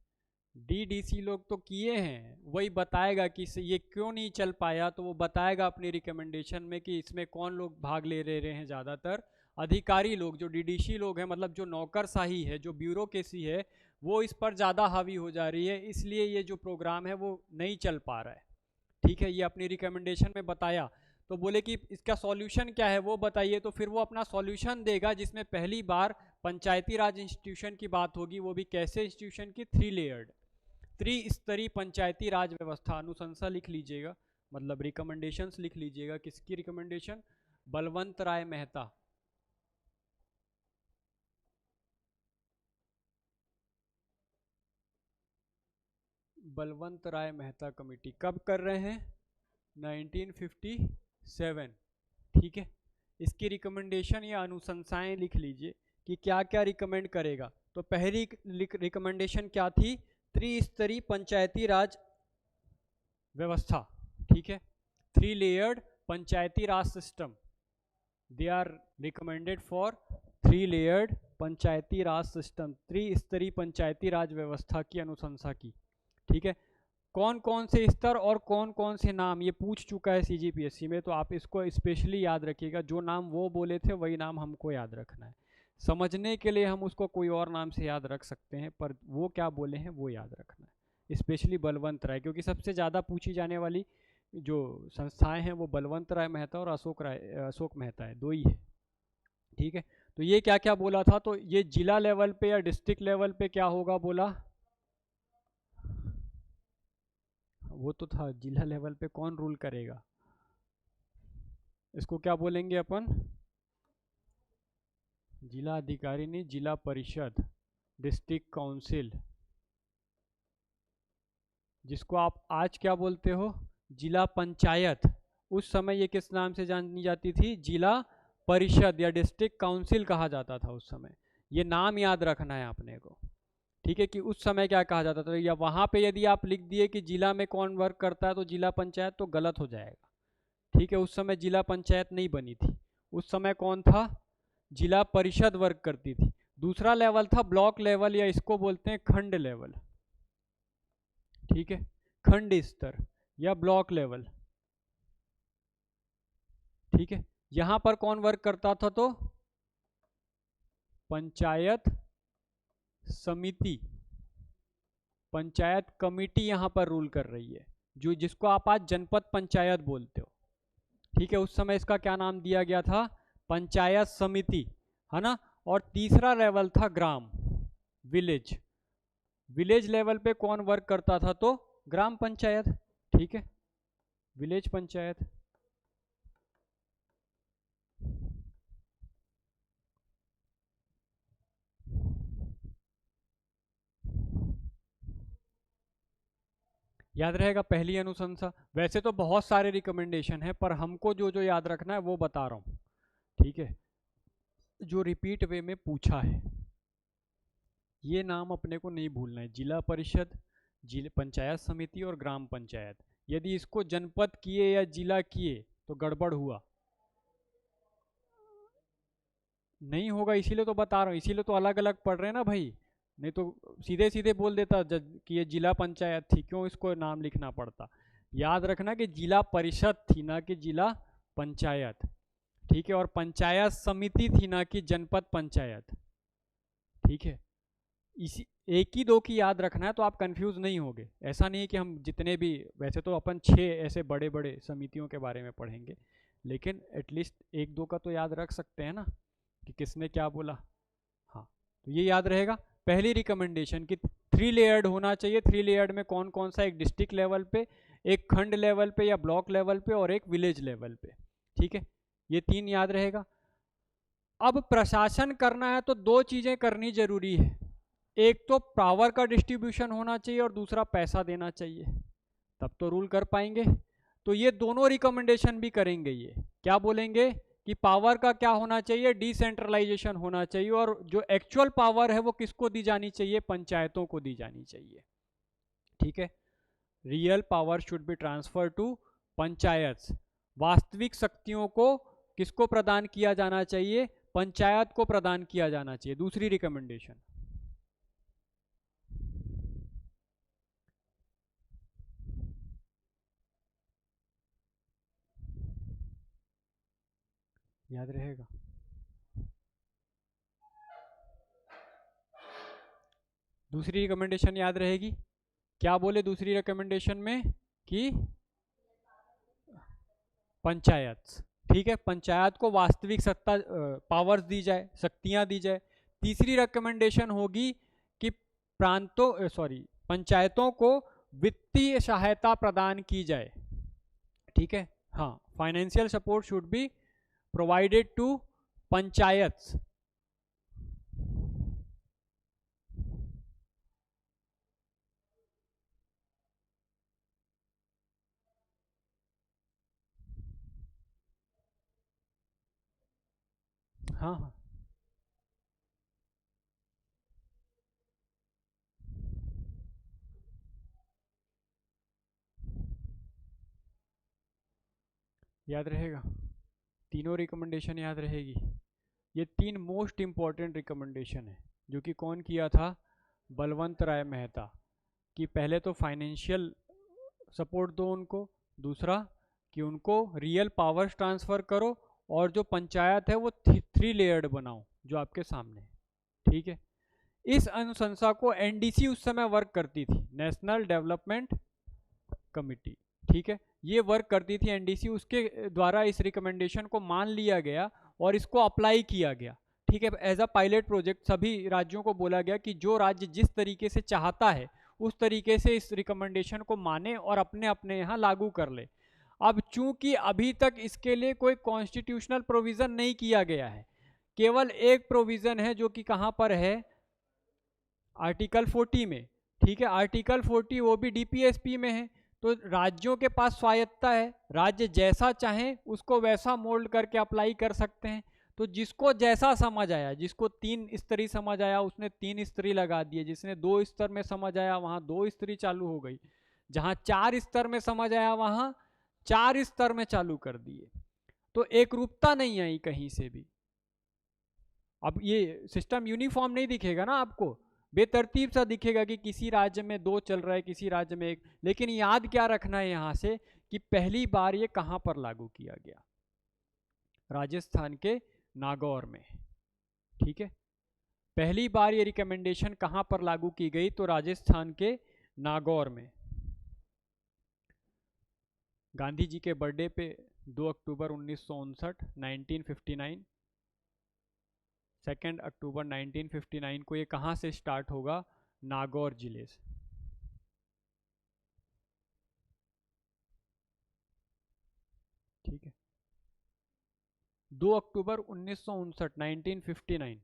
डीडीसी लोग तो किए हैं, वही बताएगा कि ये क्यों नहीं चल पाया, तो वो बताएगा अपनी रिकमेंडेशन में कि इसमें कौन लोग भाग ले रहे हैं। ज़्यादातर अधिकारी लोग, जो डीडीसी लोग हैं, मतलब जो नौकरशाही है, जो ब्यूरोक्रेसी है, वो इस पर ज़्यादा हावी हो जा रही है, इसलिए ये जो प्रोग्राम है वो नहीं चल पा रहा है। ठीक है, ये अपनी रिकमेंडेशन में बताया, तो बोले कि इसका सॉल्यूशन क्या है वो बताइए, तो फिर वो अपना सॉल्यूशन देगा, जिसमें पहली बार पंचायती राज इंस्टीट्यूशन की बात होगी। वो भी कैसे इंस्टीट्यूशन की? 3 लेयर्ड, त्रिस्तरीय पंचायती राज व्यवस्था। अनुशंसा लिख लीजिएगा, मतलब रिकमेंडेशंस लिख लीजिएगा। किसकी रिकमेंडेशन? बलवंत राय मेहता। बलवंत राय मेहता कमेटी कब कर रहे हैं? 1957। ठीक है, इसकी रिकमेंडेशन या अनुशंसाएं लिख लीजिए कि क्या क्या रिकमेंड करेगा। तो पहली रिकमेंडेशन क्या थी? त्रिस्तरीय पंचायती राज व्यवस्था। ठीक है, 3 layered Panchayati Raj system. They are recommended for 3 layered Panchayati Raj system, त्रिस्तरीय पंचायती राज व्यवस्था की अनुशंसा की। ठीक है, कौन कौन से स्तर और कौन कौन से नाम, ये पूछ चुका है सीजीपीएससी में, तो आप इसको स्पेशली याद रखिएगा। जो नाम वो बोले थे वही नाम हमको याद रखना है। समझने के लिए हम उसको कोई और नाम से याद रख सकते हैं, पर वो क्या बोले हैं वो याद रखना है, स्पेशली बलवंत राय, क्योंकि सबसे ज़्यादा पूछी जाने वाली जो संस्थाएं हैं वो बलवंत राय मेहता और अशोक मेहता है, 2 ही है। ठीक है, तो ये क्या क्या बोला था? तो ये जिला लेवल पे या डिस्ट्रिक्ट लेवल पे क्या होगा बोला? वो तो था, जिला लेवल पे कौन रूल करेगा? इसको क्या बोलेंगे अपन? जिला अधिकारी नहीं, जिला परिषद, डिस्ट्रिक्ट काउंसिल, जिसको आप आज क्या बोलते हो? जिला पंचायत। उस समय ये किस नाम से जानी जाती थी? जिला परिषद या डिस्ट्रिक्ट काउंसिल कहा जाता था उस समय। ये नाम याद रखना है आपने को। ठीक है, कि उस समय क्या कहा जाता था, या वहाँ पे यदि आप लिख दिए कि जिला में कौन वर्क करता है तो जिला पंचायत, तो गलत हो जाएगा। ठीक है, उस समय जिला पंचायत नहीं बनी थी, उस समय कौन था? जिला परिषद वर्क करती थी। दूसरा लेवल था ब्लॉक लेवल, या इसको बोलते हैं खंड लेवल। ठीक है, खंड स्तर या ब्लॉक लेवल। ठीक है, यहां पर कौन वर्क करता था? तो पंचायत समिति, पंचायत कमेटी यहां पर रूल कर रही है, जो जिसको आप आज जनपद पंचायत बोलते हो। ठीक है, उस समय इसका क्या नाम दिया गया था? पंचायत समिति, है ना। और तीसरा लेवल था ग्राम, विलेज। विलेज लेवल पे कौन वर्क करता था? तो ग्राम पंचायत। ठीक है, विलेज पंचायत। याद रहेगा पहली अनुशंसा। वैसे तो बहुत सारे रिकमेंडेशन है, पर हमको जो जो याद रखना है वो बता रहा हूँ। ठीक है, जो रिपीट वे में पूछा है, ये नाम अपने को नहीं भूलना है। जिला परिषद, जिला पंचायत समिति और ग्राम पंचायत। यदि इसको जनपद किए या जिला किए तो गड़बड़ हुआ, नहीं होगा। इसीलिए तो बता रहा हूँ, इसीलिए तो अलग अलग पढ़ रहे हैं ना भाई, नहीं तो सीधे सीधे बोल देता कि ये जिला पंचायत थी, क्यों इसको नाम लिखना पड़ता। याद रखना कि जिला परिषद थी ना कि जिला पंचायत। ठीक है, और पंचायत समिति थी ना कि जनपद पंचायत। ठीक है, इसी एक ही दो की याद रखना है, तो आप कंफ्यूज नहीं होगे। ऐसा नहीं है कि हम जितने भी, वैसे तो अपन 6 ऐसे बड़े बड़े समितियों के बारे में पढ़ेंगे, लेकिन एटलीस्ट 1-2 का तो याद रख सकते हैं ना कि किसने क्या बोला। हाँ, तो ये याद रहेगा। पहली रिकमेंडेशन की 3 लेयर्ड होना चाहिए। 3 लेयर्ड में कौन कौन सा, एक डिस्ट्रिक्ट लेवल पे, एक खंड लेवल पे या ब्लॉक लेवल पे, और एक विलेज लेवल पे। ठीक है, ये 3 याद रहेगा। अब प्रशासन करना है तो 2 चीजें करनी जरूरी है, एक तो पावर का डिस्ट्रीब्यूशन होना चाहिए और दूसरा पैसा देना चाहिए, तब तो रूल कर पाएंगे। तो ये दोनों रिकमेंडेशन भी करेंगे। ये क्या बोलेंगे कि पावर का क्या होना चाहिए, डिसेंट्रलाइजेशन होना चाहिए, और जो एक्चुअल पावर है वो किसको दी जानी चाहिए, पंचायतों को दी जानी चाहिए। ठीक है, real power should be transfer to panchayat. वास्तविक शक्तियों को किसको प्रदान किया जाना चाहिए, पंचायत को प्रदान किया जाना चाहिए, दूसरी रिकमेंडेशन। याद रहेगा। दूसरी रिकमेंडेशन याद रहेगी, क्या बोले दूसरी रिकमेंडेशन में कि पंचायत। ठीक है, पंचायत को वास्तविक सत्ता, पावर्स दी जाए, शक्तियां दी जाए। तीसरी रिकमेंडेशन होगी कि प्रांतों पंचायतों को वित्तीय सहायता प्रदान की जाए। ठीक है, हाँ, financial support should be provided to panchayat. हाँ हाँ, याद रहेगा, तीनों रिकमेंडेशन याद रहेगी। ये 3 मोस्ट इंपॉर्टेंट रिकमेंडेशन है जो कि कौन किया था, बलवंत राय मेहता। कि पहले तो फाइनेंशियल सपोर्ट दो उनको, दूसरा कि उनको रियल पावर्स ट्रांसफर करो, और जो पंचायत है वो 3 लेयर्ड बनाओ जो आपके सामने है। ठीक है, इस अनुशंसा को एनडीसी उस समय वर्क करती थी, नेशनल डेवलपमेंट कमिटी। ठीक है, ये वर्क करती थी एनडीसी, उसके द्वारा इस रिकमेंडेशन को मान लिया गया और इसको अप्लाई किया गया। ठीक है, एज अ पायलट प्रोजेक्ट सभी राज्यों को बोला गया कि जो राज्य जिस तरीके से चाहता है उस तरीके से इस रिकमेंडेशन को माने और अपने अपने यहाँ लागू कर ले। अब चूंकि अभी तक इसके लिए कोई कॉन्स्टिट्यूशनल प्रोविजन नहीं किया गया है, केवल एक प्रोविजन है जो कि कहाँ पर है, आर्टिकल 40 में। ठीक है, आर्टिकल 40 वो भी डीपीएसपी में है, तो राज्यों के पास स्वायत्ता है, राज्य जैसा चाहें उसको वैसा मोल्ड करके अप्लाई कर सकते हैं। तो जिसको जैसा समझ आया, जिसको 3 स्तरीय समझ आया उसने 3 स्तरीय लगा दिए, जिसने 2 स्तर में समझ आया वहां 2 स्तरीय चालू हो गई, जहां 4 स्तर में समझ आया वहां 4 स्तर में चालू कर दिए। तो एक रूपता नहीं आई कहीं से भी। अब ये सिस्टम यूनिफॉर्म नहीं दिखेगा ना आपको, बेतरतीब सा दिखेगा कि किसी राज्य में 2 चल रहा है, किसी राज्य में 1। लेकिन याद क्या रखना है यहाँ से कि पहली बार ये कहाँ पर लागू किया गया, राजस्थान के नागौर में। ठीक है, पहली बार ये रिकमेंडेशन कहाँ पर लागू की गई, तो राजस्थान के नागौर में। गांधी जी के बर्थडे पे 2 अक्टूबर 1959 2 अक्टूबर 1959 को ये कहाँ से स्टार्ट होगा, नागौर जिले से। ठीक है, 2 अक्टूबर 1959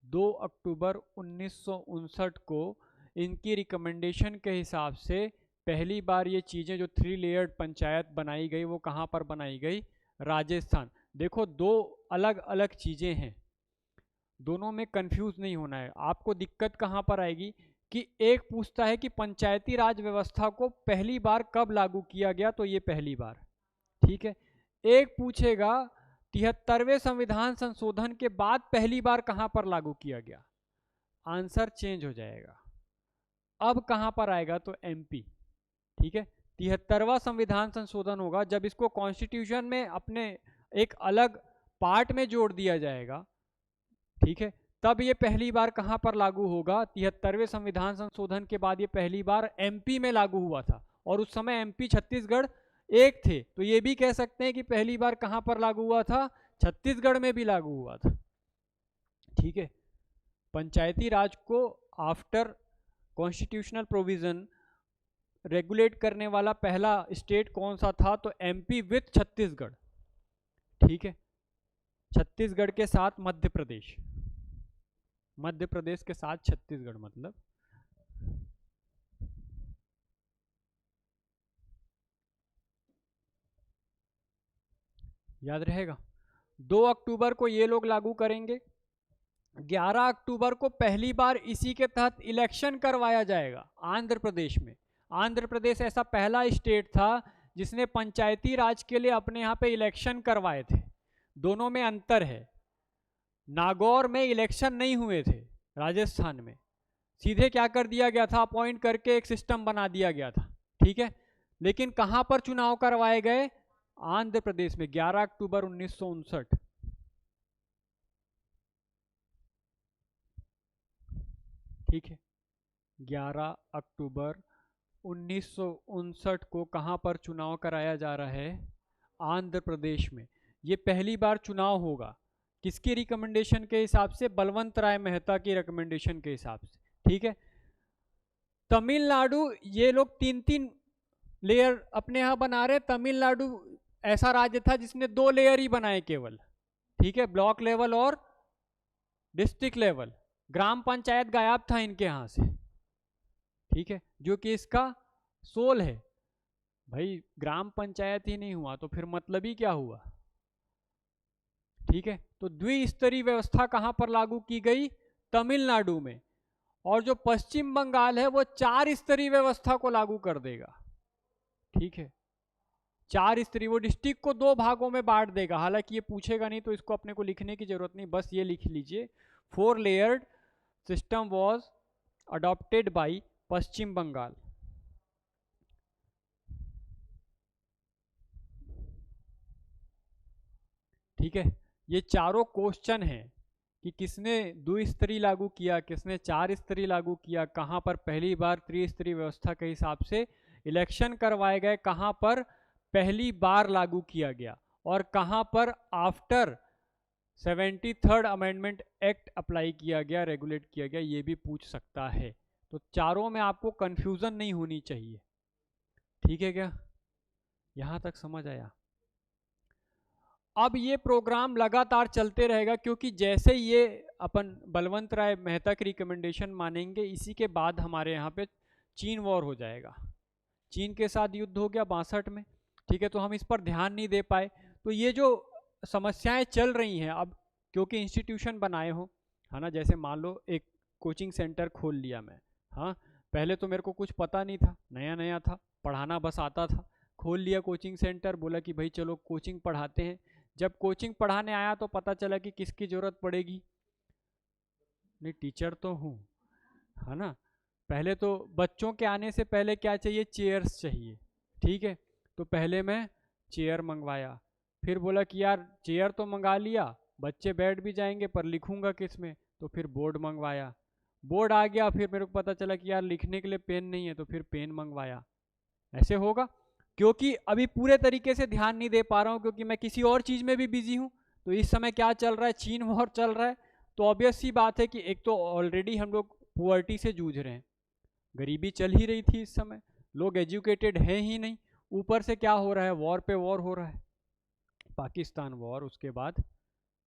2 अक्टूबर 1959 को इनकी रिकमेंडेशन के हिसाब से पहली बार ये चीज़ें जो 3 लेयर्ड पंचायत बनाई गई वो कहाँ पर बनाई गई, राजस्थान। देखो 2 अलग अलग चीज़ें हैं, दोनों में कंफ्यूज नहीं होना है। आपको दिक्कत कहाँ पर आएगी कि एक पूछता है कि पंचायती राज व्यवस्था को पहली बार कब लागू किया गया, तो ये पहली बार। ठीक है, एक पूछेगा 73वें संविधान संशोधन के बाद पहली बार कहां पर लागू किया गया, आंसर चेंज हो जाएगा। अब कहां पर आएगा, तो एमपी। ठीक है, 73वां संविधान संशोधन होगा जब इसको कॉन्स्टिट्यूशन में अपने एक अलग पार्ट में जोड़ दिया जाएगा। ठीक है, तब ये पहली बार कहां पर लागू होगा, 73वें संविधान संशोधन के बाद ये पहली बार एमपी में लागू हुआ था, और उस समय एमपी छत्तीसगढ़ एक थे। तो ये भी कह सकते हैं कि पहली बार कहां पर लागू हुआ था, छत्तीसगढ़ में भी लागू हुआ था। ठीक है, पंचायती राज को आफ्टर कॉन्स्टिट्यूशनल प्रोविजन रेगुलेट करने वाला पहला स्टेट कौन सा था, तो एमपी विथ छत्तीसगढ़। ठीक है, छत्तीसगढ़ के साथ मध्य प्रदेश, मध्य प्रदेश के साथ छत्तीसगढ़, मतलब याद रहेगा। 2 अक्टूबर को ये लोग लागू करेंगे, 11 अक्टूबर को पहली बार इसी के तहत इलेक्शन करवाया जाएगा आंध्र प्रदेश में। आंध्र प्रदेश ऐसा पहला स्टेट था जिसने पंचायती राज के लिए अपने यहाँ पे इलेक्शन करवाए थे। दोनों में अंतर है, नागौर में इलेक्शन नहीं हुए थे, राजस्थान में सीधे क्या कर दिया गया था, अपॉइंट करके एक सिस्टम बना दिया गया था। ठीक है, लेकिन कहां पर चुनाव करवाए गए, आंध्र प्रदेश में 11 अक्टूबर 1959। ठीक है, 11 अक्टूबर 1959 को कहां पर चुनाव कराया जा रहा है, आंध्र प्रदेश में। ये पहली बार चुनाव होगा, किसकी रिकमेंडेशन के हिसाब से, बलवंत राय मेहता की रिकमेंडेशन के हिसाब से। ठीक है, तमिलनाडु ये लोग 3-3 लेयर अपने यहां बना रहे। तमिलनाडु ऐसा राज्य था जिसने 2 लेयर ही बनाए केवल। ठीक है, ब्लॉक लेवल और डिस्ट्रिक्ट लेवल। ग्राम पंचायत गायब था इनके यहां से। ठीक है, जो कि इसका सोल है। भाई ग्राम पंचायत ही नहीं हुआ तो फिर मतलब ही क्या हुआ। ठीक है, तो द्विस्तरीय व्यवस्था कहां पर लागू की गई, तमिलनाडु में। और जो पश्चिम बंगाल है वो 4 स्तरीय व्यवस्था को लागू कर देगा। ठीक है, 4 स्तरीय, वो डिस्ट्रिक्ट को 2 भागों में बांट देगा। हालांकि ये पूछेगा नहीं तो इसको अपने को लिखने की जरूरत नहीं, बस ये लिख लीजिए, 4 layered system was adopted by Paschim Bengal. ठीक है, ये चारों क्वेश्चन हैं कि किसने द्विस्तरीय लागू किया, किसने 4 स्तरीय लागू किया, कहां पर पहली बार त्रिस्तरीय व्यवस्था के हिसाब से इलेक्शन करवाए गए, कहां पर पहली बार लागू किया गया, और कहां पर after 73rd amendment act apply किया गया, रेगुलेट किया गया, ये भी पूछ सकता है। तो चारों में आपको कंफ्यूजन नहीं होनी चाहिए। ठीक है क्या, यहां तक समझ आया। अब ये प्रोग्राम लगातार चलते रहेगा, क्योंकि जैसे ये अपन बलवंत राय मेहता की रिकमेंडेशन मानेंगे, इसी के बाद हमारे यहाँ पे चीन वॉर हो जाएगा। चीन के साथ युद्ध हो गया 62 में। ठीक है, तो हम इस पर ध्यान नहीं दे पाए। तो ये जो समस्याएं चल रही हैं अब, क्योंकि इंस्टीट्यूशन बनाए हो, है ना, जैसे मान लो एक कोचिंग सेंटर खोल लिया मैं। हाँ, पहले तो मेरे को कुछ पता नहीं था, नया नया था, पढ़ाना बस आता था। खोल लिया कोचिंग सेंटर, बोला कि भाई चलो कोचिंग पढ़ाते हैं। जब कोचिंग पढ़ाने आया तो पता चला कि किसकी ज़रूरत पड़ेगी, नहीं टीचर तो हूँ, है ना। पहले तो बच्चों के आने से पहले क्या चाहिए, चेयर्स चाहिए। ठीक है, तो पहले मैं चेयर मंगवाया, फिर बोला कि यार चेयर तो मंगा लिया, बच्चे बैठ भी जाएंगे पर लिखूंगा किस में, तो फिर बोर्ड मंगवाया। बोर्ड आ गया, फिर मेरे को पता चला कि यार लिखने के लिए पेन नहीं है, तो फिर पेन मंगवाया। ऐसे होगा, क्योंकि अभी पूरे तरीके से ध्यान नहीं दे पा रहा हूँ, क्योंकि मैं किसी और चीज़ में भी बिजी हूँ। तो इस समय क्या चल रहा है, चीन वॉर चल रहा है। तो ऑब्वियस सी बात है कि एक तो ऑलरेडी हम लोग पुअर्टी से जूझ रहे हैं, गरीबी चल ही रही थी इस समय, लोग एजुकेटेड हैं ही नहीं, ऊपर से क्या हो रहा है, वॉर पे वॉर हो रहा है, पाकिस्तान वॉर, उसके बाद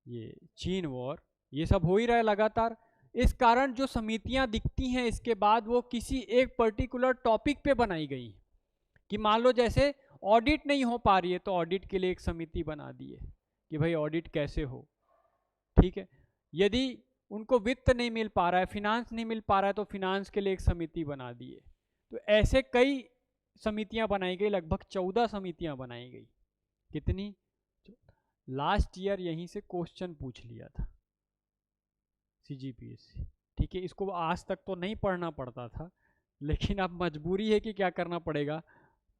ये चीन वॉर, ये सब हो ही रहा है लगातार। इस कारण जो समितियां दिखती हैं इसके बाद वो किसी एक पर्टिकुलर टॉपिक पे बनाई गई, कि मान लो जैसे ऑडिट नहीं हो पा रही है तो ऑडिट के लिए एक समिति बना दी है कि भाई ऑडिट कैसे हो। ठीक है, यदि उनको वित्त नहीं मिल पा रहा है, फिनांस नहीं मिल पा रहा है, तो फिनांस के लिए एक समिति बना दी है। तो ऐसे कई समितियां बनाई गई, लगभग 14 समितियां बनाई गई। कितनी, लास्ट ईयर यहीं से क्वेश्चन पूछ लिया था CGPSC। ठीक है, इसको आज तक तो नहीं पढ़ना पड़ता था, लेकिन अब मजबूरी है कि क्या करना पड़ेगा,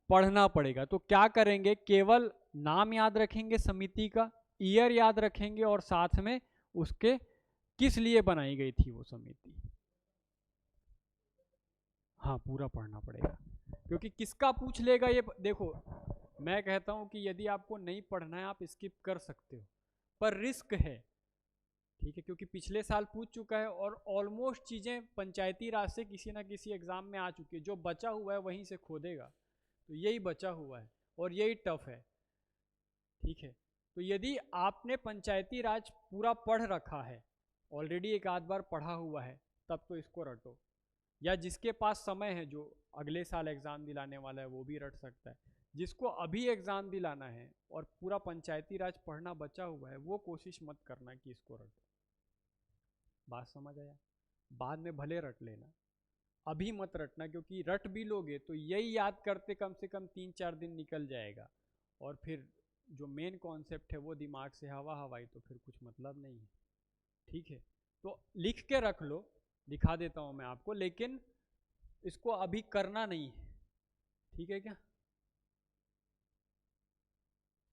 पढ़ना पड़ेगा। तो क्या करेंगे, केवल नाम याद रखेंगे समिति का, ईयर याद रखेंगे, और साथ में उसके किस लिए बनाई गई थी वो समिति। हाँ, पूरा पढ़ना पड़ेगा, क्योंकि किसका पूछ लेगा ये देखो। मैं कहता हूं कि यदि आपको नहीं पढ़ना है आप स्किप कर सकते हो, पर रिस्क है, ठीक है, क्योंकि पिछले साल पूछ चुका है और ऑलमोस्ट चीज़ें पंचायती राज से किसी ना किसी एग्जाम में आ चुकी है, जो बचा हुआ है वहीं से खोदेगा, तो यही बचा हुआ है और यही टफ है। ठीक है, तो यदि आपने पंचायती राज पूरा पढ़ रखा है, ऑलरेडी एक आध बार पढ़ा हुआ है, तब तो इसको रटो, या जिसके पास समय है, जो अगले साल एग्ज़ाम दिलाने वाला है वो भी रट सकता है। जिसको अभी एग्ज़ाम दिलाना है और पूरा पंचायती राज पढ़ना बचा हुआ है, वो कोशिश मत करना कि इसको रटो। बात समझ आया? बाद में भले रट लेना, अभी मत रटना, क्योंकि रट भी लोगे तो यही याद करते कम से कम 3-4 दिन निकल जाएगा, और फिर जो मेन कॉन्सेप्ट है वो दिमाग से हवा हवाई, तो फिर कुछ मतलब नहीं है। ठीक है, तो लिख के रख लो, दिखा देता हूँ मैं आपको, लेकिन इसको अभी करना नहीं है। ठीक है क्या?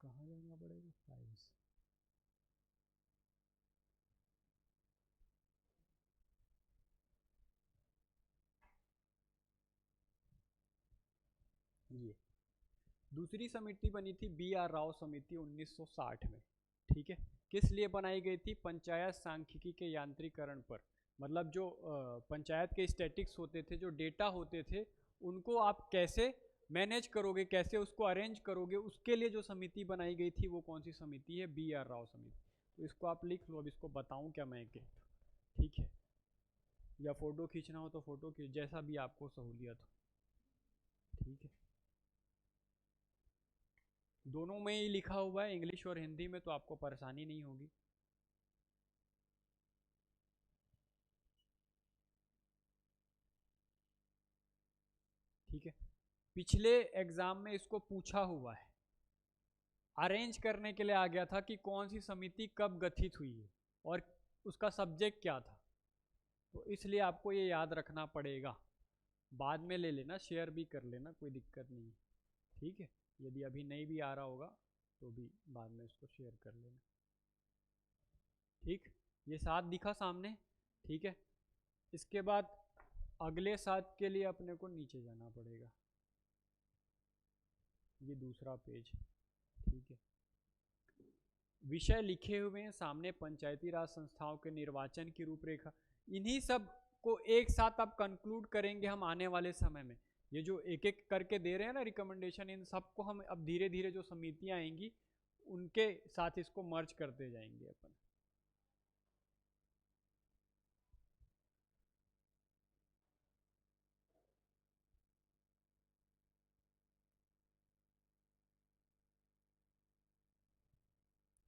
कहाँ जाना पड़ेगा? फाइल्स, ये दूसरी समिति बनी थी बी आर राव समिति 1960 में। ठीक है, किस लिए बनाई गई थी? पंचायत सांख्यिकी के यांत्रिकरण पर। मतलब जो पंचायत के स्टैटिक्स होते थे, जो डेटा होते थे, उनको आप कैसे मैनेज करोगे, कैसे उसको अरेंज करोगे, उसके लिए जो समिति बनाई गई थी वो कौन सी समिति है? बी आर राव समिति। तो इसको आप लिख लो, अब इसको बताऊं क्या मैं के? ठीक है, या फोटो खींचना हो तो फोटो खींच, जैसा भी आपको सहूलियत हो। ठीक है, दोनों में ही लिखा हुआ है, इंग्लिश और हिंदी में, तो आपको परेशानी नहीं होगी। ठीक है, पिछले एग्जाम में इसको पूछा हुआ है, अरेंज करने के लिए आ गया था कि कौन सी समिति कब गठित हुई है और उसका सब्जेक्ट क्या था, तो इसलिए आपको ये याद रखना पड़ेगा। बाद में ले लेना, शेयर भी कर लेना, कोई दिक्कत नहीं है। ठीक है, यदि अभी नहीं भी आ रहा होगा तो भी बाद में इसको शेयर कर लेना। ठीक, ये 7 दिखा सामने। ठीक है, इसके बाद अगले 7 के लिए अपने को नीचे जाना पड़ेगा, ये दूसरा पेज। ठीक है, विषय लिखे हुए हैं सामने, पंचायती राज संस्थाओं के निर्वाचन की रूपरेखा। इन्हीं सब को एक साथ अब कंक्लूड करेंगे हम आने वाले समय में। ये जो एक एक करके दे रहे हैं ना रिकमेंडेशन, इन सबको हम अब धीरे धीरे जो समितियां आएंगी उनके साथ इसको मर्ज करते जाएंगे अपन।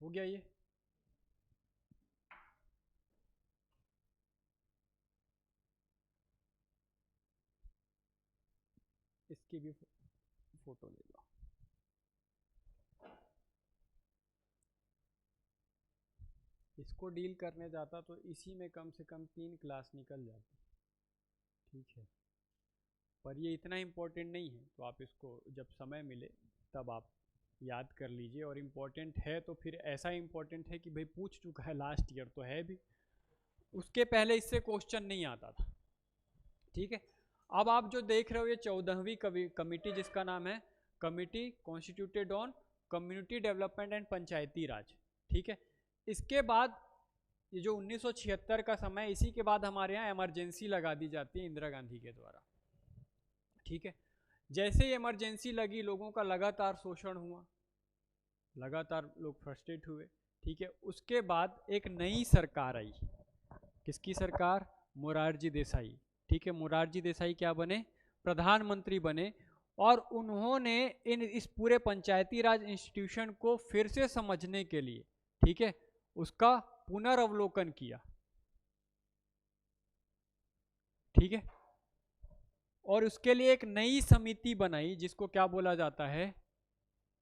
हो गया ये? इसकी भी फोटो ले लो। इसको डील करने जाता तो इसी में कम से कम 3 क्लास निकल जाती। ठीक है, पर ये इतना इम्पोर्टेंट नहीं है, तो आप इसको जब समय मिले तब आप याद कर लीजिए, और इम्पोर्टेंट है तो फिर ऐसा इम्पोर्टेंट है कि भाई पूछ चुका है लास्ट ईयर, तो है भी, उसके पहले इससे क्वेश्चन नहीं आता था। ठीक है, अब आप जो देख रहे हो ये 14वीं कमिटी, जिसका नाम है committee constituted on community development and panchayati raj. ठीक है, इसके बाद ये जो 1976 का समय, इसी के बाद हमारे यहाँ इमरजेंसी लगा दी जाती है इंदिरा गांधी के द्वारा। ठीक है, जैसे ही इमरजेंसी लगी, लोगों का लगातार शोषण हुआ, लगातार लोग फ्रस्ट्रेट हुए। ठीक है, उसके बाद एक नई सरकार आई। किसकी सरकार? मोरारजी देसाई। ठीक है, मोरारजी देसाई क्या बने? प्रधानमंत्री बने, और उन्होंने इस पूरे पंचायती राज इंस्टीट्यूशन को फिर से समझने के लिए, ठीक है, उसका पुनर्वलोकन किया। ठीक है, और उसके लिए एक नई समिति बनाई, जिसको क्या बोला जाता है?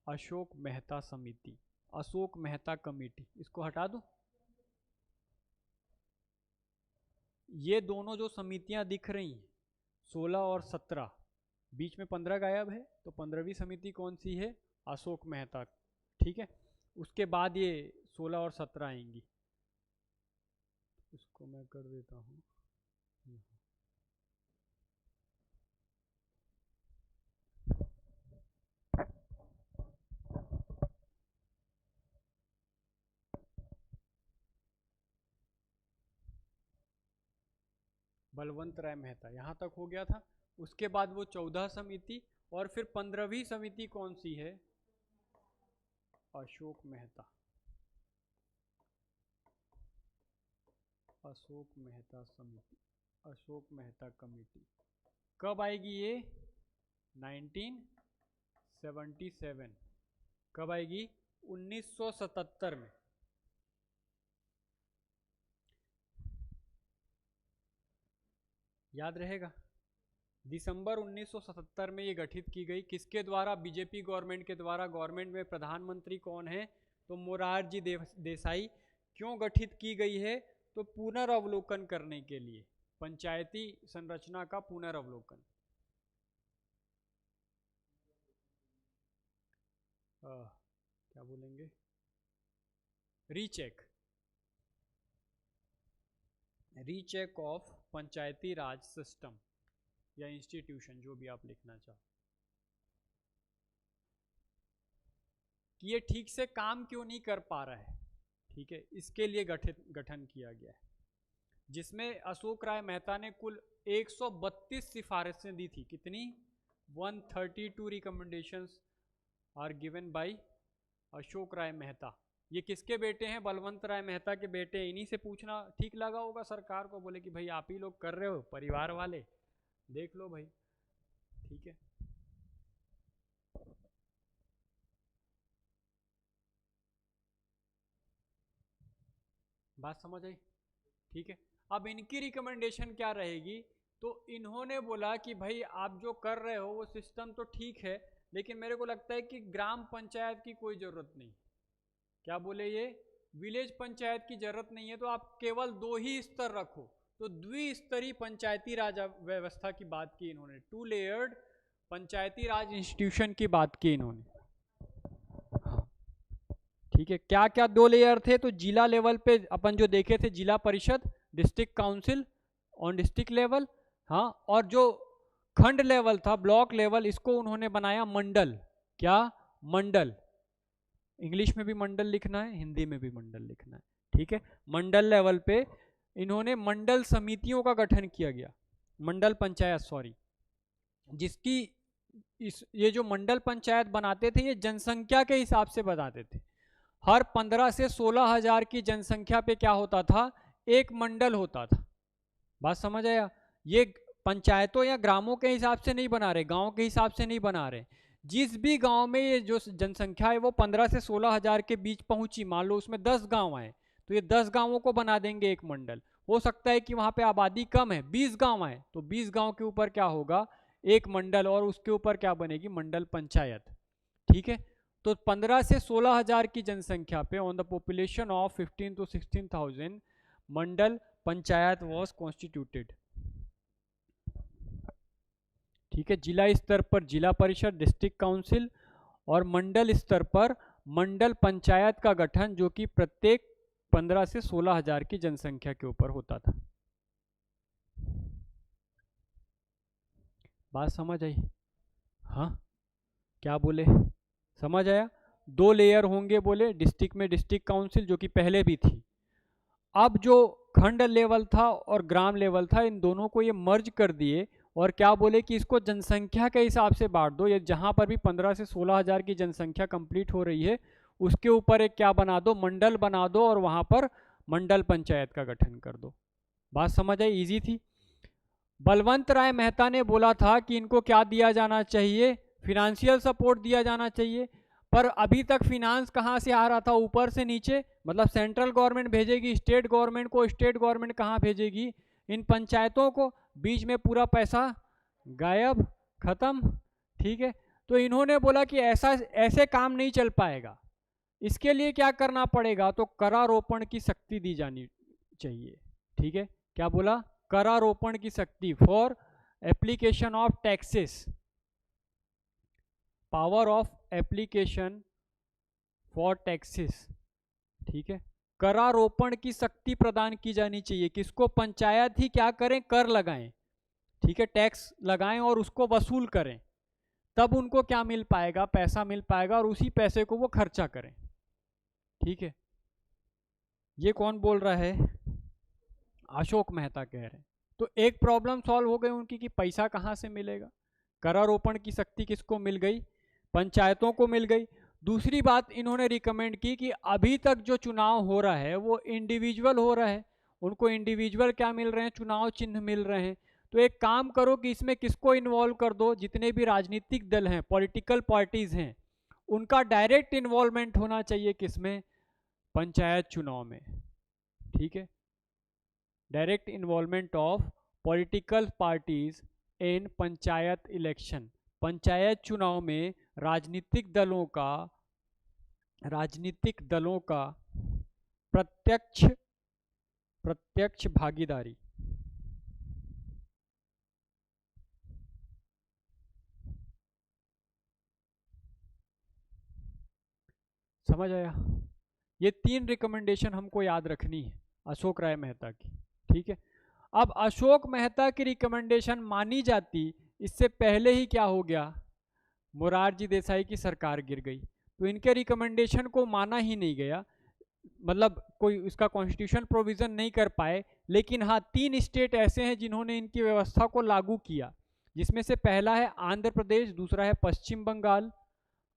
अशोक मेहता समिति, अशोक मेहता कमेटी। इसको हटा दो। ये दोनों जो समितियां दिख रही हैं, 16 और 17, बीच में 15 गायब है, तो 15वीं समिति कौन सी है? अशोक मेहता। ठीक है, उसके बाद ये 16 और 17 आएंगी। इसको मैं कर देता हूँ। बलवंत राय मेहता, यहाँ तक हो गया था। उसके बाद वो 14 समिति, और फिर 15वीं समिति कौन सी है? अशोक मेहता, अशोक मेहता समिति, अशोक मेहता कमेटी। कब आएगी ये? 1977। कब आएगी? 1977 में। याद रहेगा, दिसंबर 1977 में ये गठित की गई। किसके द्वारा? बीजेपी गवर्नमेंट के द्वारा। गवर्नमेंट में प्रधानमंत्री कौन है? तो मोरारजी देसाई। क्यों गठित की गई है? तो पुनर्वलोकन करने के लिए, पंचायती संरचना का पुनर्वलोकन। क्या बोलेंगे? Recheck, recheck of Panchayati Raj system या इंस्टीट्यूशन, जो भी आप लिखना चाहो, कि ये ठीक से काम क्यों नहीं कर पा रहा है। ठीक है, इसके लिए गठन किया गया है, जिसमें अशोक राय मेहता ने कुल 132 सिफारिशें दी थी। कितनी? 132 recommendations are given by Ashok Rai Mehta. ये किसके बेटे हैं? बलवंत राय मेहता के बेटे। इन्हीं से पूछना ठीक लगा होगा सरकार को, बोले कि भाई आप ही लोग कर रहे हो, परिवार वाले, देख लो भाई। ठीक है, बात समझ आई? ठीक है, अब इनकी रिकमेंडेशन क्या रहेगी? तो इन्होंने बोला कि भाई आप जो कर रहे हो वो सिस्टम तो ठीक है, लेकिन मेरे को लगता है कि ग्राम पंचायत की कोई जरूरत नहीं। क्या बोले ये? विलेज पंचायत की जरूरत नहीं है, तो आप केवल 2 ही स्तर रखो। तो द्विस्तरीय पंचायती राज व्यवस्था की बात की इन्होंने, 2 लेयर्ड पंचायती राज इंस्टीट्यूशन की बात की इन्होंने। हाँ, ठीक है। क्या क्या 2 लेयर थे? तो जिला लेवल पे अपन जो देखे थे, जिला परिषद, district council on district level, हाँ, और जो खंड लेवल था, ब्लॉक लेवल, इसको उन्होंने बनाया मंडल। क्या? मंडल। इंग्लिश में भी मंडल लिखना है, हिंदी में भी मंडल लिखना है। ठीक है, मंडल लेवल पे इन्होंने मंडल समितियों का गठन किया गया, मंडल पंचायत, सॉरी, जिसकी ये जो मंडल पंचायत बनाते थे, ये जनसंख्या के हिसाब से बनाते थे। हर 15 से 16 हजार की जनसंख्या पे क्या होता था? एक मंडल होता था। बात समझ आया? ये पंचायतों या ग्रामों के हिसाब से नहीं बना रहे, गांव के हिसाब से नहीं बना रहे। जिस भी गांव में ये जो जनसंख्या है वो 15 से 16 हजार के बीच पहुंची, मान लो उसमें 10 गांव आए, तो ये 10 गांवों को बना देंगे एक मंडल। हो सकता है कि वहां पे आबादी कम है, 20 गांव आए, तो 20 गांव के ऊपर क्या होगा? एक मंडल, और उसके ऊपर क्या बनेगी? मंडल पंचायत। ठीक है, तो 15 से 16 हजार की जनसंख्या पे, on the population of 15 to 16,000, Mandal panchayat was constituted. ठीक है, जिला स्तर पर जिला परिषद, डिस्ट्रिक्ट काउंसिल, और मंडल स्तर पर मंडल पंचायत का गठन, जो कि प्रत्येक 15 से 16 हजार की जनसंख्या के ऊपर होता था। बात समझ आई? हाँ, क्या बोले? समझ आया? 2 लेयर होंगे बोले, डिस्ट्रिक्ट में डिस्ट्रिक्ट काउंसिल, जो कि पहले भी थी। अब जो खंड लेवल था और ग्राम लेवल था, इन दोनों को ये मर्ज कर दिए, और क्या बोले कि इसको जनसंख्या के हिसाब से बांट दो। ये जहां पर भी 15 से 16 हजार की जनसंख्या कंप्लीट हो रही है, उसके ऊपर एक क्या बना दो? मंडल बना दो, और वहां पर मंडल पंचायत का गठन कर दो। बात समझ आई? इजी थी। बलवंत राय मेहता ने बोला था कि इनको क्या दिया जाना चाहिए? फिनेंशियल सपोर्ट दिया जाना चाहिए। पर अभी तक फिनांस कहाँ से आ रहा था? ऊपर से नीचे, मतलब सेंट्रल गवर्नमेंट भेजेगी स्टेट गवर्नमेंट को, स्टेट गवर्नमेंट कहाँ भेजेगी? इन पंचायतों को। बीच में पूरा पैसा गायब, खत्म। ठीक है, तो इन्होंने बोला कि ऐसे काम नहीं चल पाएगा। इसके लिए क्या करना पड़ेगा? तो करारोपण की शक्ति दी जानी चाहिए। ठीक है, क्या बोला? करारोपण की शक्ति, for application of taxes, power of application for taxes. ठीक है, करारोपण की शक्ति प्रदान की जानी चाहिए। किसको? पंचायत ही क्या करें? कर लगाएं। ठीक है, टैक्स लगाएं और उसको वसूल करें, तब उनको क्या मिल पाएगा? पैसा मिल पाएगा, और उसी पैसे को वो खर्चा करें। ठीक है, ये कौन बोल रहा है? अशोक मेहता कह रहे हैं। तो एक प्रॉब्लम सॉल्व हो गई उनकी कि पैसा कहाँ से मिलेगा, करारोपण की शक्ति किसको मिल गई, पंचायतों को मिल गई। दूसरी बात इन्होंने रिकमेंड की कि अभी तक जो चुनाव हो रहा है वो इंडिविजुअल हो रहा है, उनको इंडिविजुअल क्या मिल रहे हैं, चुनाव चिन्ह मिल रहे हैं। तो एक काम करो कि इसमें किसको इन्वॉल्व कर दो, जितने भी राजनीतिक दल हैं, पॉलिटिकल पार्टीज हैं, उनका डायरेक्ट इन्वॉल्वमेंट होना चाहिए किसमें, पंचायत चुनाव में। ठीक है, direct involvement of political parties in panchayat election. Panchayat चुनाव में राजनीतिक दलों का प्रत्यक्ष प्रत्यक्ष भागीदारी। समझ आया? ये 3 रिकमेंडेशन हमको याद रखनी है अशोक राय मेहता की। ठीक है, अब अशोक मेहता की रिकमेंडेशन मानी जाती, इससे पहले ही क्या हो गया, मोरारजी देसाई की सरकार गिर गई, तो इनके रिकमेंडेशन को माना ही नहीं गया, मतलब कोई इसका कॉन्स्टिट्यूशन प्रोविजन नहीं कर पाए। लेकिन हाँ, 3 स्टेट ऐसे हैं जिन्होंने इनकी व्यवस्था को लागू किया, जिसमें से पहला है आंध्र प्रदेश, दूसरा है पश्चिम बंगाल,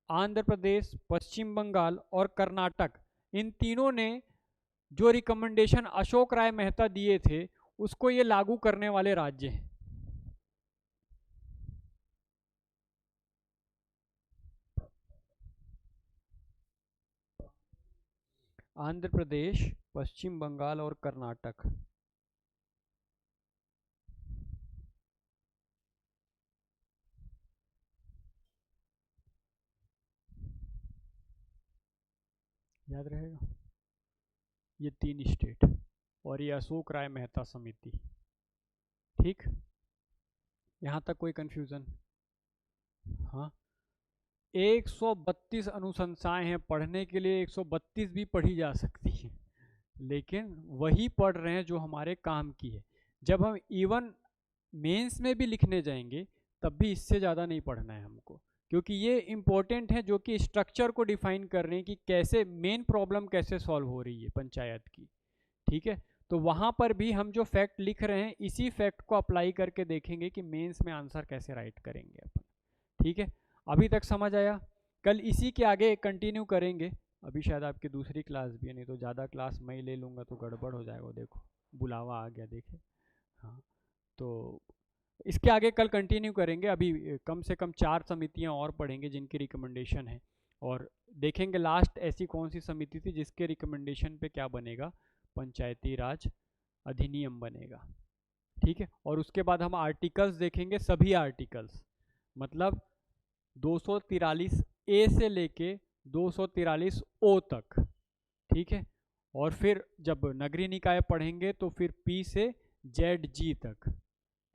आंध्र प्रदेश, पश्चिम बंगाल और कर्नाटक। इन तीनों ने जो रिकमेंडेशन अशोक राय मेहता दिए थे उसको ये लागू करने वाले राज्य हैं। आंध्र प्रदेश, पश्चिम बंगाल और कर्नाटक। याद रहेगा, ये 3 स्टेट और ये अशोक राय मेहता समिति। ठीक, यहाँ तक कोई कंफ्यूजन? हाँ, 132 अनुशंसाएं हैं, पढ़ने के लिए 132 भी पढ़ी जा सकती है, लेकिन वही पढ़ रहे हैं जो हमारे काम की है। जब हम इवन मेंस में भी लिखने जाएंगे तब भी इससे ज़्यादा नहीं पढ़ना है हमको, क्योंकि ये इम्पोर्टेंट है, जो कि स्ट्रक्चर को डिफाइन कर रहे हैं कि कैसे मेन प्रॉब्लम कैसे सॉल्व हो रही है पंचायत की। ठीक है, तो वहाँ पर भी हम जो फैक्ट लिख रहे हैं इसी फैक्ट को अप्लाई करके देखेंगे कि मेंस में आंसर कैसे राइट करेंगे अपन। ठीक है, अभी तक समझ आया? कल इसी के आगे कंटिन्यू करेंगे। अभी शायद आपकी दूसरी क्लास भी है, नहीं तो ज़्यादा क्लास मैं ही ले लूँगा तो गड़बड़ हो जाएगा। देखो बुलावा आ गया, देखे। हाँ, तो इसके आगे कल कंटिन्यू करेंगे। अभी कम से कम 4 समितियां और पढ़ेंगे जिनकी रिकमेंडेशन है, और देखेंगे लास्ट ऐसी कौन सी समिति थी जिसके रिकमेंडेशन पे क्या बनेगा, पंचायती राज अधिनियम बनेगा। ठीक है, और उसके बाद हम आर्टिकल्स देखेंगे, सभी आर्टिकल्स, मतलब 243 ए से लेके 243 ओ तक। ठीक है, और फिर जब नगरीय निकाय पढ़ेंगे तो फिर पी से जेड जी तक।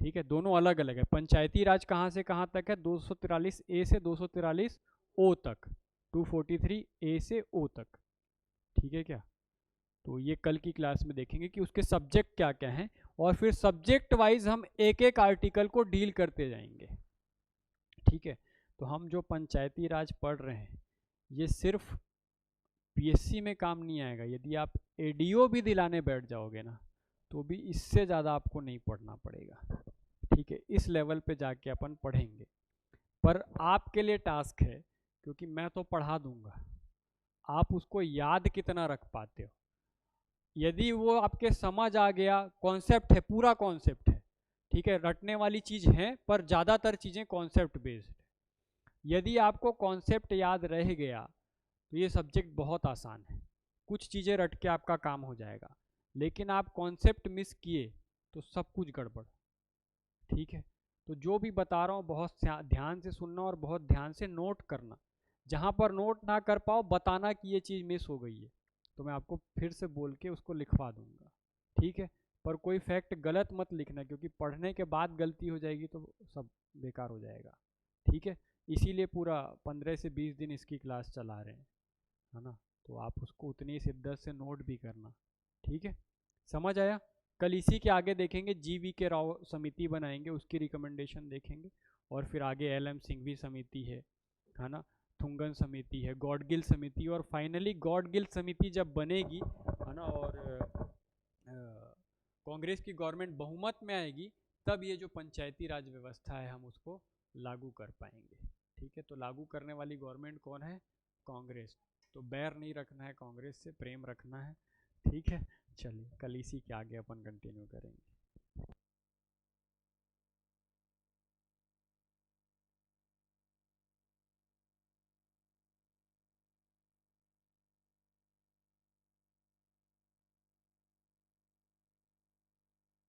ठीक है, दोनों अलग अलग है। पंचायती राज कहाँ से कहाँ तक है, 243 ए से 243 ओ तक, 243 ए से ओ तक। ठीक है क्या? तो ये कल की क्लास में देखेंगे कि उसके सब्जेक्ट क्या क्या हैं, और फिर सब्जेक्ट वाइज हम एक एक आर्टिकल को डील करते जाएंगे। ठीक है, तो हम जो पंचायती राज पढ़ रहे हैं ये सिर्फ पीएससी में काम नहीं आएगा, यदि आप एडीओ भी दिलाने बैठ जाओगे ना तो भी इससे ज़्यादा आपको नहीं पढ़ना पड़ेगा। ठीक है, इस लेवल पे जाके अपन पढ़ेंगे, पर आपके लिए टास्क है, क्योंकि मैं तो पढ़ा दूंगा, आप उसको याद कितना रख पाते हो। यदि वो आपके समझ आ गया, कॉन्सेप्ट है, पूरा कॉन्सेप्ट है, ठीक है, रटने वाली चीज़ है पर ज़्यादातर चीज़ें कॉन्सेप्ट बेस्ड है। यदि आपको कॉन्सेप्ट याद रह गया तो ये सब्जेक्ट बहुत आसान है, कुछ चीज़ें रट के आपका काम हो जाएगा। लेकिन आप कॉन्सेप्ट मिस किए तो सब कुछ गड़बड़। ठीक है, तो जो भी बता रहा हूँ बहुत ध्यान से सुनना और बहुत ध्यान से नोट करना। जहाँ पर नोट ना कर पाओ बताना कि ये चीज़ मिस हो गई है, तो मैं आपको फिर से बोल के उसको लिखवा दूंगा। ठीक है, पर कोई फैक्ट गलत मत लिखना, क्योंकि पढ़ने के बाद गलती हो जाएगी तो सब बेकार हो जाएगा। ठीक है, इसीलिए पूरा 15 से 20 दिन इसकी क्लास चला रहे हैं, है ना, तो आप उसको उतनी शिद्दत से नोट भी करना। ठीक है, समझ आया? कल इसी के आगे देखेंगे, जीवी के राव समिति बनाएंगे, उसकी रिकमेंडेशन देखेंगे, और फिर आगे एल.एम. सिंघवी समिति है ना, थुंगन समिति है, गॉडगिल समिति, और फाइनली गॉडगिल समिति जब बनेगी, है ना, और कांग्रेस की गवर्नमेंट बहुमत में आएगी, तब ये जो पंचायती राज व्यवस्था है हम उसको लागू कर पाएंगे। ठीक है, तो लागू करने वाली गवर्नमेंट कौन है? कांग्रेस। तो बैर नहीं रखना है कांग्रेस से, प्रेम रखना है। ठीक है, चलिए कल इसी के आगे अपन कंटिन्यू करेंगे।